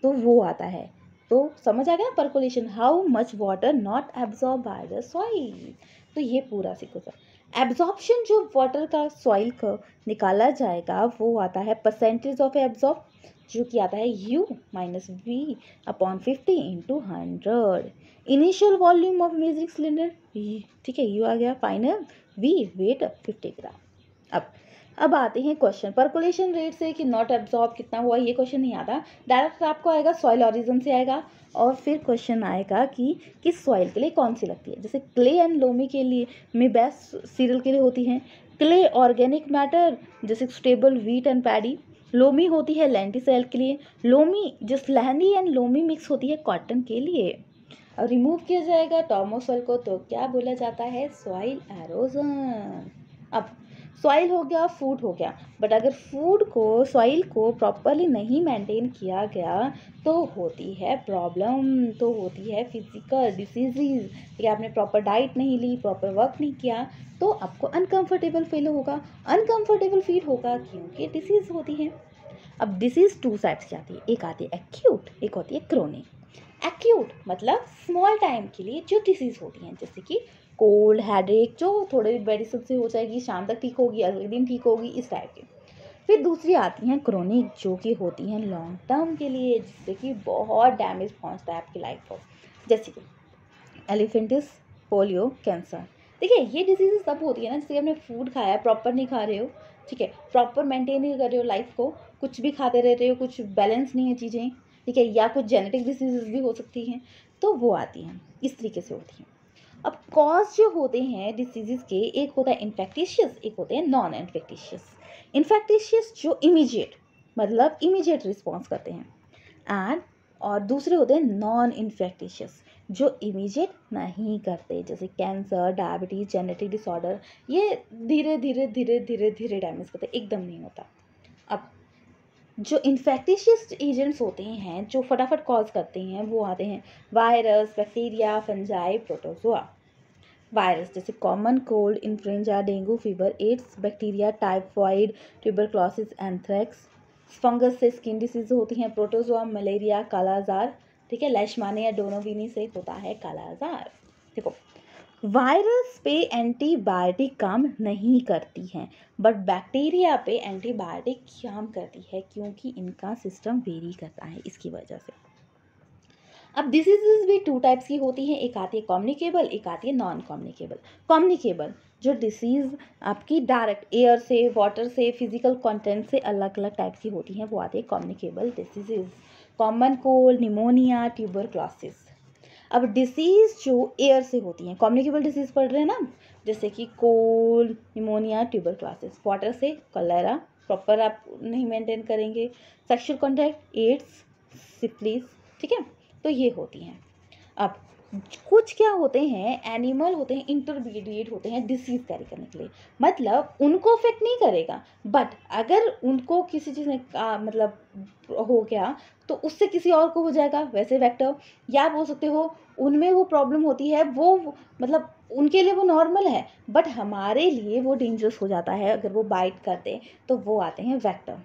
तो वो आता है। तो समझ आ गया ना percolation, how much water not absorb by the soil, तो ये पूरा सीखो सर। एब्जॉर्प्शन जो वाटर का सॉइल का निकाला जाएगा वो आता है परसेंटेज ऑफ एब्जॉर्ब, जो कि आता है U minus V upon 50 into 100। Initial volume of measuring cylinder, ठीक है, U आ गया। फाइनल V वेट 50 ग्राम। अब आते हैं क्वेश्चन। पर्कुलेशन रेट से कि नॉट एब्जॉर्ब कितना हुआ, ये क्वेश्चन नहीं आता। डायरेक्ट आपको आएगा सॉइल ऑरिजिन से आएगा, और फिर क्वेश्चन आएगा कि किस सॉइल के लिए कौन सी लगती है। जैसे क्ले एंड लोमी के लिए में बेस्ट सीरियल के लिए होती हैं क्ले ऑर्गेनिक मैटर, जैसे stable wheat and paddy. Loamy होती है लेंटिसेल के लिए। लोमी जिस लहनी एंड लोमी मिक्स होती है कॉटन के लिए। और रिमूव किया जाएगा टॉमोसोल को तो क्या बोला जाता है, सॉइल एरोजन। अब सॉइल हो गया, फूड हो गया, बट अगर फूड को सॉइल को प्रॉपरली नहीं मेंटेन किया गया तो होती है प्रॉब्लम, तो होती है फिजिकल डिसीजीज। कि आपने प्रॉपर डाइट नहीं ली, प्रॉपर वर्क नहीं किया, तो आपको अनकंफर्टेबल फील होगा। अनकंफर्टेबल फील होगा क्योंकि डिसीज होती है। अब डिसीज टू टाइप्स की आती है, एक आती है एक्यूट, एक होती है क्रोनिक। एक्यूट मतलब स्मॉल टाइम के लिए जो डिसीज होती हैं, जैसे कि कोल्ड, हेडेक, जो थोड़े मेडिसिन से हो जाएगी, शाम तक ठीक होगी, अगले दिन ठीक होगी, इस टाइप की। फिर दूसरी आती हैं क्रोनिक, जो कि होती हैं लॉन्ग टर्म के लिए, जिससे कि बहुत डैमेज पहुंचता है आपकी लाइफ को, जैसे कि एलिफेंटिस, पोलियो, कैंसर। देखिए ये डिजीजेस तब होती है ना, जैसे आपने फूड खाया, प्रॉपर नहीं खा रहे हो, ठीक है, प्रॉपर मेंटेन नहीं कर रहे हो लाइफ को, कुछ भी खाते रहते हो, कुछ बैलेंस नहीं है चीज़ें, ठीक है, या कुछ जेनेटिक डिसीजेस भी हो सकती हैं, तो वो आती हैं, इस तरीके से होती हैं। अब कॉज जो होते हैं डिसीजेस के, एक होता है इन्फेक्टिशियस, एक होते हैं नॉन इन्फेक्टिशियस। इन्फेक्टिशियस जो इमीडिएट मतलब इमीडिएट रिस्पॉन्स करते हैं, एंड और दूसरे होते हैं नॉन इन्फेक्टिशियस जो इमीडिएट नहीं करते, जैसे कैंसर, डायबिटीज, जेनेटिक डिसऑर्डर, ये धीरे धीरे धीरे धीरे धीरे डैमेज करते हैं, एकदम नहीं होता। अब जो इन्फेक्टिशियस एजेंट्स होते हैं जो फटाफट कॉज करते हैं, वो आते हैं virus, bacteria, fungi, protozoa. Virus जैसे common cold, influenza, dengue fever, AIDS, bacteria, typhoid, tuberculosis, anthrax. Fungus से स्किन डिसीज होती हैं, प्रोटोजोआ, मलेरिया, काला आजार, ठीक है, लेशमानिया डोनोविनी से होता है काला आजार। देखो वायरस पे एंटीबायोटिक काम नहीं करती हैं, बट बैक्टीरिया पे एंटीबायोटिक काम करती है, क्योंकि इनका सिस्टम वेरी करता है इसकी वजह से। अब डिसीजेज भी टू टाइप्स की होती हैं, एक आती है कम्युनिकेबल, एक आती है नॉन कम्युनिकेबल। कम्युनिकेबल जो डिसीज़ आपकी डायरेक्ट एयर से, वाटर से, फिजिकल कंटेंट से अलग अलग टाइप की होती हैं, वो आती है communicable diseases. Common cold, pneumonia, tuberculosis. अब डिसीज़ जो एयर से होती हैं, कम्युनिकेबल डिसीज़ पढ़ रहे हैं ना, जैसे कि कोल्ड, निमोनिया, ट्यूबरक्लोसिस। वाटर से कलेरा, प्रॉपर आप नहीं मेंटेन करेंगे। सेक्सुअल कॉन्टैक्ट, एड्स, सिफिलिस, ठीक है, तो ये होती हैं। अब कुछ क्या होते हैं, एनिमल होते हैं, इंटरमीडिएट होते हैं डिसीज कैरी करने के लिए, मतलब उनको अफेक्ट नहीं करेगा, बट अगर उनको किसी चीज़ में मतलब हो गया तो उससे किसी और को हो जाएगा, वैसे वेक्टर। या बोल सकते हो उनमें वो प्रॉब्लम होती है, वो मतलब उनके लिए वो नॉर्मल है, बट हमारे लिए वो डेंजरस हो जाता है अगर वो बाइट करते, तो वो आते हैं वेक्टर,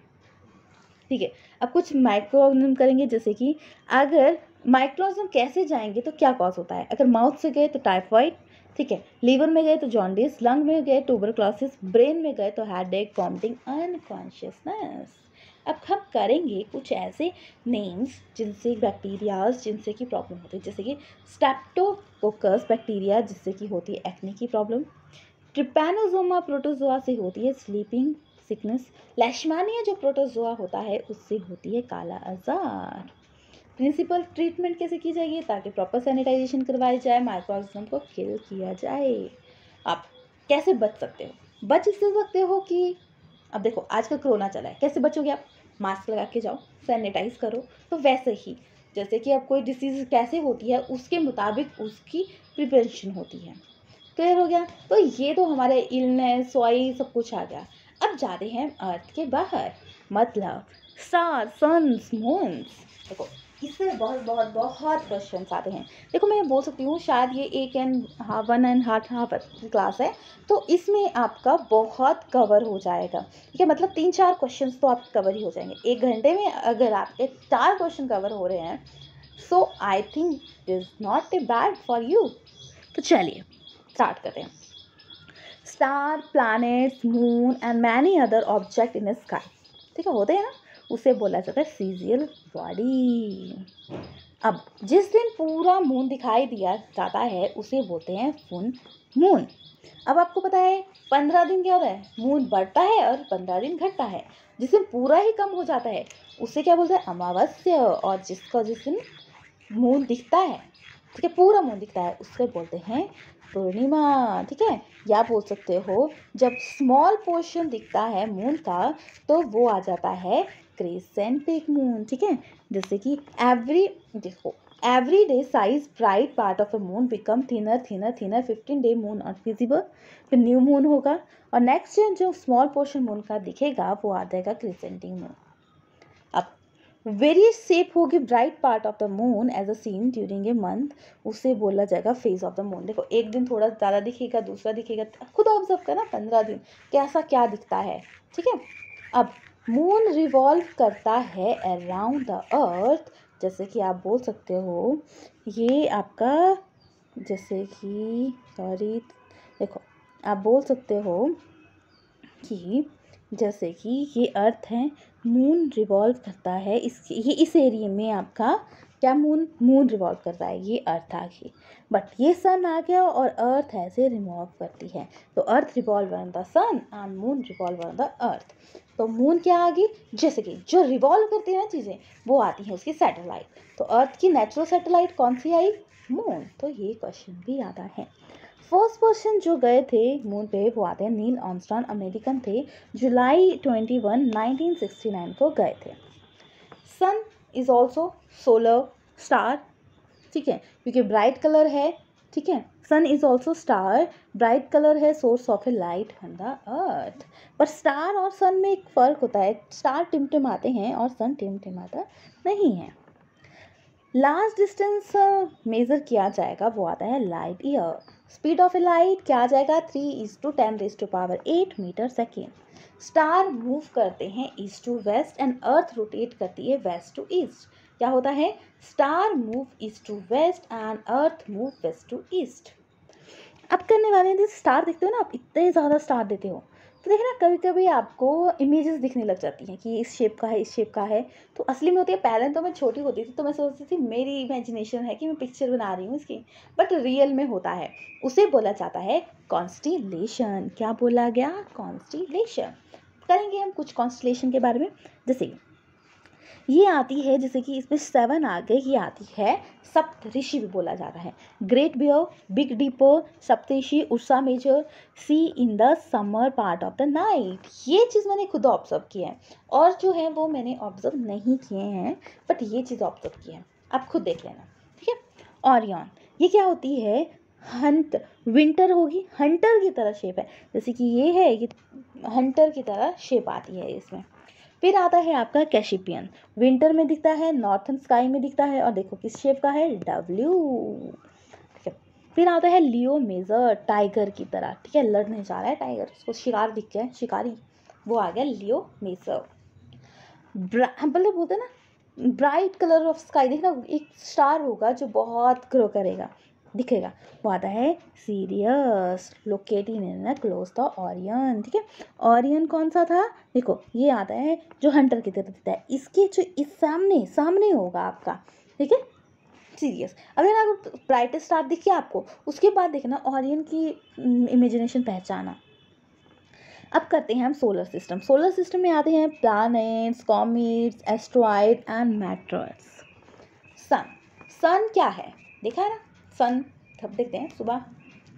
ठीक है। अब कुछ माइक्रो ऑर्गेनिज्म करेंगे, जैसे कि अगर माइक्रो ऑर्गेनिज्म कैसे जाएंगे तो क्या कॉज होता है, अगर माउथ से गए तो टाइफाइड, ठीक है, लीवर में गए तो जॉन्डिस, लंग में गए ट्यूबरक्लोसिस, ब्रेन में गए तो हेडेक, वॉमिटिंग, अनकॉन्शियसनेस। अब हम करेंगे कुछ ऐसे नेम्स जिनसे बैक्टीरियाज जिनसे की प्रॉब्लम होती है, जैसे कि स्ट्रेप्टोकोकस बैक्टीरिया जिससे कि होती है एक्ने की प्रॉब्लम। ट्रिपैनोसोमा प्रोटोजोआ से होती है स्लीपिंग सिकनेस। लेशमानिया जो प्रोटोजोआ होता है उससे होती है काला आजार। प्रिंसिपल ट्रीटमेंट कैसे की जाएगी, ताकि प्रॉपर सैनिटाइजेशन करवाई जाए, माइक्रोऑर्गेनिज्म को किल किया जाए। आप कैसे बच सकते हो, बच इससे सकते हो कि अब देखो आजकल कोरोना चला है, कैसे बचोगे आप, मास्क लगा के जाओ, सैनिटाइज करो, तो वैसे ही जैसे कि अब कोई डिसीज़ कैसे होती है उसके मुताबिक उसकी प्रिपरेशन होती है। क्लियर हो गया, तो ये तो हमारे इलनेस, सॉइल, सब कुछ आ गया। अब जाते हैं अर्थ के बाहर, मतलब स्टार, सन्स, मून्स। देखो इससे बहुत बहुत बहुत क्वेश्चन आते हैं। देखो मैं बोल सकती हूँ शायद ये 1.5 क्लास है, तो इसमें आपका बहुत कवर हो जाएगा, ठीक है, मतलब 3-4 क्वेश्चन तो आप कवर ही हो जाएंगे 1 घंटे में। अगर आपके 4 क्वेश्चन कवर हो रहे हैं, so I think it is not a bad for you. तो चलिए स्टार्ट करते हैं। Star, planets, moon and many other object in the sky, ठीक है, होते हैं ना, उसे बोला जाता है सीजियल बॉडी। अब जिस दिन पूरा मून दिखाई दिया जाता है उसे बोलते हैं फुल मून। अब आपको पता है 15 दिन क्या होता है, मून बढ़ता है और 15 दिन घटता है। जिस दिन पूरा ही कम हो जाता है उसे क्या बोलते हैं, अमावस्या। और जिस दिन मून दिखता है, ठीक है, पूरा मून दिखता है, उससे बोलते हैं पूर्णिमा, ठीक है। या बोल सकते हो जब स्मॉल पोर्शन दिखता है मून का तो वो आ जाता है क्रिसेंटिक मून, ठीक है। जैसे कि every day size bright part of the moon become thinner thinner thinner, 15 day moon not visible, फिर न्यू मून होगा और नेक्स्ट डे जो स्मॉल पोर्शन मून का दिखेगा वो आ जाएगा क्रिसेंटिक मून। अब वेरियस शेप होगी bright part of the moon as a seen during a month, उसे बोला जाएगा फेज ऑफ द मून। देखो एक दिन थोड़ा ज़्यादा दिखेगा, दूसरा दिखेगा, खुद ऑब्जर्व करना 15 दिन कैसा क्या दिखता है, ठीक है। अब मून रिवॉल्व करता है अराउंड द अर्थ, जैसे कि आप बोल सकते हो ये आपका, जैसे कि सॉरी, देखो आप बोल सकते हो कि जैसे कि ये अर्थ है, मून रिवॉल्व करता है इस एरिया में आपका क्या, मून रिवॉल्व कर रहा है, ये अर्थ आ गई। बट ये सन आ गया और अर्थ ऐसे रिवॉल्व करती है, तो earth revolve around the sun and moon revolve around the earth. तो मून क्या आ गई, जैसे कि जो रिवॉल्व करती है ना चीज़ें वो आती हैं उसकी सैटेलाइट, तो अर्थ की नेचुरल सैटेलाइट कौन सी आई, मून। तो ये क्वेश्चन भी आता है। फर्स्ट पर्सन जो गए थे मून पे वो आते हैं नील आर्मस्ट्रॉन्ग, अमेरिकन थे, जुलाई 21, 1969 को गए थे। Sun is also solar star, ठीक है, क्योंकि ब्राइट कलर है, ठीक है। Sun is also star, bright colour है, source of a light on the earth. पर स्टार और सन में एक फ़र्क होता है, स्टार टिमटिमाते हैं और सन टिमटिमाता नहीं है। लास्ट डिस्टेंस मेज़र किया जाएगा वो आता है light year. Speed of a light क्या आ जाएगा, 3:10⁸ मीटर सेकेंड। स्टार मूव करते हैं east to west and earth rotate करती है वेस्ट टू ईस्ट। क्या होता है, star move east to west and earth move west to east. अब करने वाले हैं, स्टार देखते हो ना आप, इतने ज़्यादा स्टार देते हो तो देखना कभी कभी आपको इमेजेस दिखने लग जाती हैं कि इस शेप का है, इस शेप का है, तो असली में होती है। पहले तो मैं छोटी होती थी तो मैं सोचती थी मेरी इमेजिनेशन है कि मैं पिक्चर बना रही हूँ इसकी, बट रियल में होता है, उसे बोला जाता है कॉन्स्टिलेशन। क्या बोला गया, कॉन्स्टिलेशन। करेंगे हम कुछ कॉन्स्टिलेशन के बारे में, जैसे ये आती है, जैसे कि इसमें 7 आ गए, ये आती है सप्तऋषि भी बोला जाता है, great bear, big dipper, Saptarishi, Ursa Major, see in the summer part of the night. ये चीज़ मैंने खुद ऑब्जर्व किया है, और जो है वो मैंने ऑब्जर्व नहीं किए हैं, बट ये चीज़ ऑब्जर्व की है, आप खुद देख लेना, ठीक है। ऑरियन, ये क्या होती है, हंट, विंटर होगी, हंटर की तरह शेप है, जैसे कि ये है, ये हंटर की तरह शेप आती है इसमें। फिर आता है आपका कैशिपियन, विंटर में दिखता है, नॉर्थन स्काई में दिखता है, और देखो किस शेप का है, डब्ल्यू, ठीक है। फिर आता है लियो मेजर, टाइगर की तरह, ठीक है, लड़ने जा रहा है टाइगर, उसको शिकार दिख गया, शिकारी, वो आ गया लियो मेजर। मतलब बोलते हैं ना ब्राइट कलर ऑफ स्काई, देखना एक स्टार होगा जो बहुत ग्रो करेगा, दिखेगा, वो आता है serious, locating in close the Orion, ठीक है। ऑरियन कौन सा था, देखो ये आता है जो हंटर की तरह दिखता है, इसके जो इस सामने सामने होगा आपका, ठीक है, सीरियस। अगर आपको ब्राइटेस्ट स्टार दिखे आपको, उसके बाद देखना ऑरियन की इमेजिनेशन पहचाना। अब करते हैं हम सोलर सिस्टम। सोलर सिस्टम में आते हैं planets, comets, asteroid and meteors. Sun, sun क्या है, देखा है ना, सन सब देखते हैं, सुबह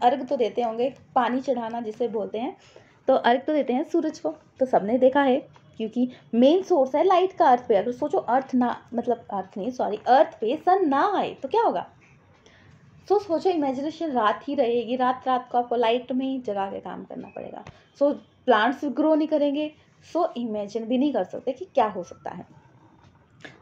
अर्घ तो देते होंगे, पानी चढ़ाना जिसे बोलते हैं, तो अर्घ तो देते हैं सूरज को, तो सबने देखा है, क्योंकि मेन सोर्स है लाइट का अर्थ पे। अगर सोचो अर्थ ना, मतलब अर्थ नहीं सॉरी, अर्थ पे सन ना आए तो क्या होगा, सो सोचो इमेजिनेशन रात ही रहेगी, रात रात को आपको लाइट में ही जगा के काम करना पड़ेगा, सो प्लांट्स ग्रो नहीं करेंगे, सो इमेजिन भी नहीं कर सकते कि क्या हो सकता है।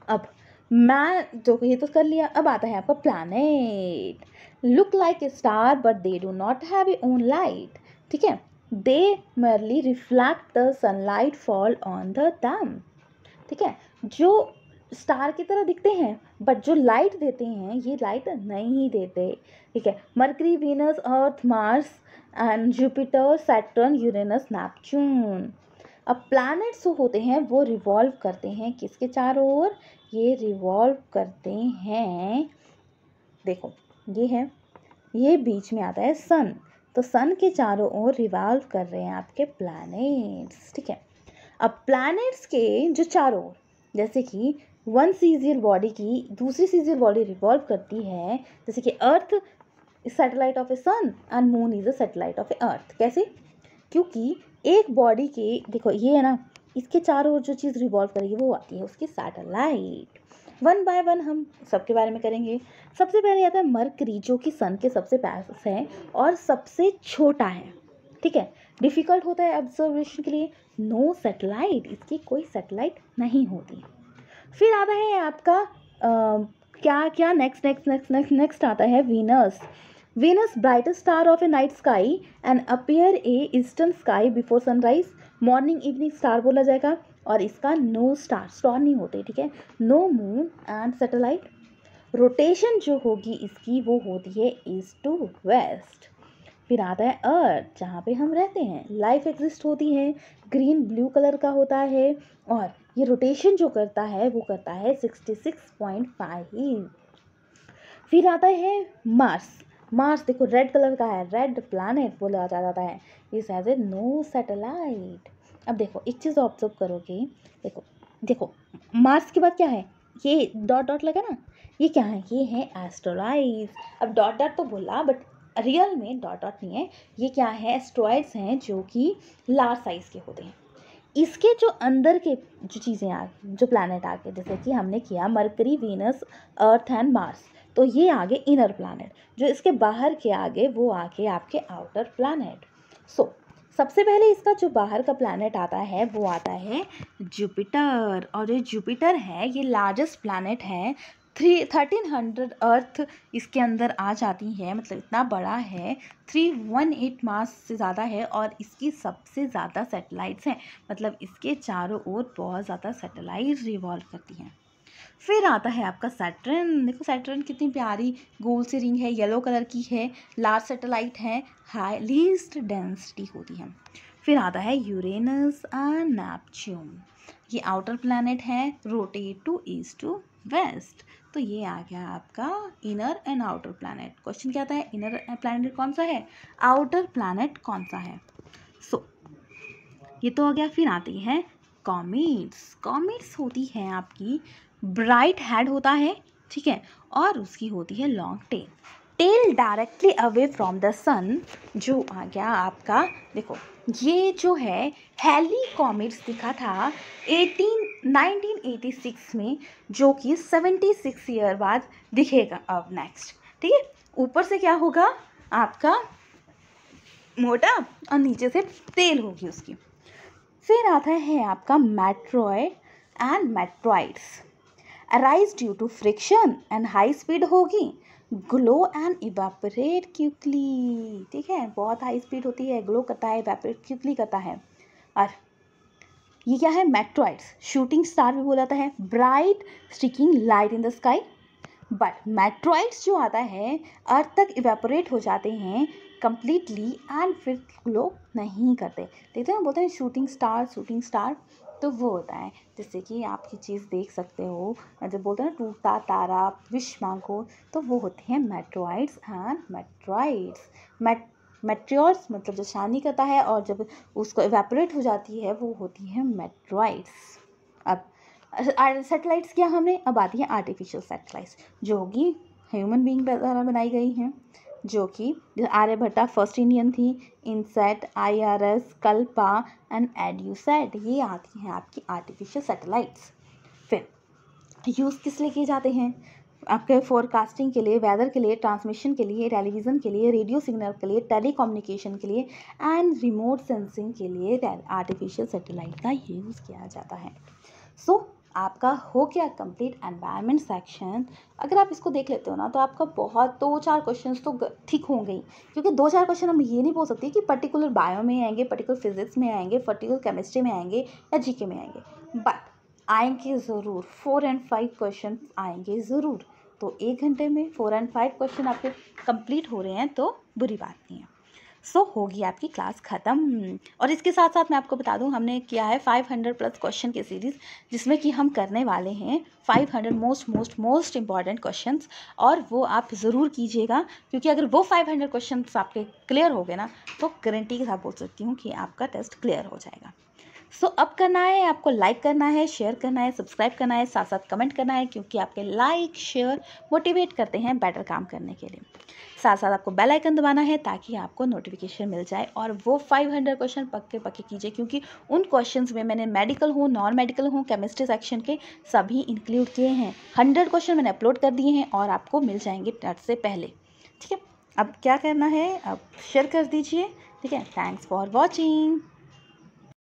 अब मैं जो ये तो कर लिया, अब आता है आपका planet, look like a star but they do not have a own light, ठीक है, दे merely reflect the sunlight fall on the दम, ठीक है। जो स्टार की तरह दिखते हैं, बट जो लाइट देते हैं ये लाइट नहीं देते, ठीक है। Mercury, Venus, earth, Mars and Jupiter, Saturn, Uranus, Neptune. अब प्लैनेट्स जो होते हैं वो रिवॉल्व करते हैं किसके चारों ओर, ये रिवॉल्व करते हैं, देखो ये है, ये बीच में आता है सन, तो सन के चारों ओर रिवॉल्व कर रहे हैं आपके प्लैनेट्स, ठीक है। अब प्लैनेट्स के जो चारों ओर, जैसे कि वन सीजियर बॉडी की दूसरी सीजियर बॉडी रिवॉल्व करती है, जैसे कि earth satellite of a sun and moon is a satellite of a earth. कैसे? क्योंकि एक बॉडी के, देखो ये है ना, इसके चारों ओर जो चीज़ रिवॉल्व करेगी वो आती है उसकी सैटेलाइट। वन बाय वन हम सबके बारे में करेंगे। सबसे पहले आता है मरकरी, जो कि सन के सबसे पास है और सबसे छोटा है, ठीक है। डिफ़िकल्ट होता है ऑब्जर्वेशन के लिए, नो सैटेलाइट, इसकी कोई सैटेलाइट नहीं होती। फिर आता है आपका क्या क्या next next next next next आता है Venus. Venus brightest star of A night sky and appear A eastern sky before sunrise, morning evening star बोला जाएगा, और इसका नो स्टार नहीं होते, ठीक है। No moon and satellite. Rotation जो होगी इसकी वो होती है ईस्ट टू वेस्ट। फिर आता है अर्थ, जहाँ पे हम रहते हैं, लाइफ एग्जिस्ट होती है, ग्रीन ब्लू कलर का होता है, और ये रोटेशन जो करता है वो करता है 66.5। फिर आता है मार्स। मार्स देखो रेड कलर का है, रेड प्लैनेट बोला जाता है, इस हैज ए नो सैटेलाइट। अब देखो एक चीज़ ऑब्जर्व करोगे, देखो देखो मार्स के बाद क्या है, ये डॉट डॉट लगा ना, ये क्या है, ये है एस्ट्रॉइड्स। अब डॉट डॉट तो बोला, बट रियल में डॉट डॉट नहीं है, ये क्या है, एस्ट्रॉइड्स हैं जो कि लार्ज साइज़ के होते हैं। इसके जो अंदर के जो चीज़ें आ जो प्लैनेट आ गए, जैसे कि हमने किया mercury, Venus, earth and Mars, तो ये आगे इनर प्लैनेट, जो इसके बाहर के आगे वो आगे आपके आउटर प्लैनेट। सो सबसे पहले इसका जो बाहर का प्लैनेट आता है वो आता है जुपिटर, और जो जुपिटर है ये लार्जेस्ट प्लैनेट है। 1300 अर्थ इसके अंदर आ जाती है, मतलब इतना बड़ा है, 318 मास से ज़्यादा है, और इसकी सबसे ज़्यादा सैटेलाइट्स हैं, मतलब इसके चारों ओर बहुत ज़्यादा सैटेलाइट रिवॉल्व करती हैं। फिर आता है आपका सैटर्न। देखो सैटर्न कितनी प्यारी गोल सी रिंग है, येलो कलर की है, लार्ज सैटेलाइट है, हाई लीस्ट डेंसिटी होती है। फिर आता है यूरेनस एंड नेपच्यून, ये आउटर प्लैनेट है, rotate to east to west. तो ये आ गया आपका inner and outer planet. Question क्या आता है, इनर प्लैनेट कौन सा है, आउटर प्लैनेट कौन सा है। सो ये तो हो गया। फिर आती है कॉमेट्स। कॉमेट्स होती है आपकी, ब्राइट हेड होता है, ठीक है, और उसकी होती है long tail, tail directly away from the sun. जो आ गया आपका, देखो ये जो है हैली कॉमेट्स दिखा था 1986 में, जो कि 76 ईयर बाद दिखेगा अब नेक्स्ट, ठीक है। ऊपर से क्या होगा आपका मोटा, और नीचे से तेल होगी उसकी। फिर आता है आपका meteoroid and meteoroids. Arise due to friction and high speed होगी, ग्लो एंड इवेपोरेट क्विकली, ठीक है, बहुत हाई स्पीड होती है, ग्लो करता है, इवेपोरेट क्विकली करता है। और ये क्या है, मेट्रॉइड्स, शूटिंग स्टार भी बोला जाता है, bright sticking light in the sky. But meteoroids जो आता है अर्थ तक इवेपोरेट हो जाते हैं कंप्लीटली, एंड फिर ग्लो नहीं करते, देखते हैं, बोलते हैं शूटिंग स्टार, तो वो होता है, जैसे कि आप ये चीज़ देख सकते हो, जब बोलते हैं ना टूटता तारा विश मांगो, तो वो होते हैं मेट्रॉइड्स एंड मेट्रॉइड्स। मेट्रियोर्स मतलब जो शानी करता है, और जब उसको इवेपोरेट हो जाती है वो होती है मेट्रॉइड्स। अब सैटेलाइट्स क्या हमने, अब आती है आर्टिफिशियल सैटेलाइट्स, जो कि ह्यूमन बीइंग द्वारा बनाई गई हैं, जो कि आर्यभट्टा फर्स्ट इंडियन थी, इनसैट, IRS, कल्पा एंड एड्यूसैट, ये आती हैं आपकी आर्टिफिशियल सैटेलाइट्स। फिर यूज़ किस लिए किए जाते हैं, आपके फोरकास्टिंग के लिए, वेदर के लिए, ट्रांसमिशन के लिए, टेलीविज़न के लिए, रेडियो सिग्नल के लिए, टेलीकम्युनिकेशन के लिए एंड रिमोट सेंसिंग के लिए आर्टिफिशियल सैटेलाइट का यूज़ किया जाता है। सो आपका हो गया कंप्लीट एनवायरनमेंट सेक्शन। अगर आप इसको देख लेते हो ना, तो आपका बहुत 2-4 क्वेश्चंस तो ठीक होंगे ही, क्योंकि 2-4 क्वेश्चन हम ये नहीं बोल सकते कि पर्टिकुलर बायो में आएंगे, पर्टिकुलर फिजिक्स में आएंगे, पर्टिकुलर केमिस्ट्री में आएंगे या GK में आएंगे, बट आएंगे ज़रूर, 4 एंड 5 क्वेश्चन आएंगे ज़रूर। तो 1 घंटे में 4 एंड 5 क्वेश्चन आपके कंप्लीट हो रहे हैं तो बुरी बात नहीं है। सो होगी आपकी क्लास ख़त्म। और इसके साथ साथ मैं आपको बता दूं, हमने किया है 500 प्लस क्वेश्चन की सीरीज़, जिसमें कि हम करने वाले हैं 500 मोस्ट इंपॉर्टेंट क्वेश्चंस। और वो आप ज़रूर कीजिएगा, क्योंकि अगर वो 500 क्वेश्चंस आपके क्लियर हो गए ना, तो गारंटी के साथ बोल सकती हूँ कि आपका टेस्ट क्लियर हो जाएगा। सो अब करना है आपको, लाइक करना है, शेयर करना है, सब्सक्राइब करना है, साथ साथ कमेंट करना है, क्योंकि आपके लाइक शेयर मोटिवेट करते हैं बेटर काम करने के लिए। साथ साथ आपको बेल आइकन दबाना है ताकि आपको नोटिफिकेशन मिल जाए। और वो 500 क्वेश्चन पक्के पक्के कीजिए, क्योंकि उन क्वेश्चंस में मैंने मेडिकल हो, नॉन मेडिकल हो, केमिस्ट्री सेक्शन के सभी इंक्लूड किए हैं। 100 क्वेश्चन मैंने अपलोड कर दिए हैं और आपको मिल जाएंगे टेस्ट से पहले। ठीक है, अब क्या करना है, अब शेयर कर दीजिए। ठीक है, थैंक्स फॉर वॉचिंग।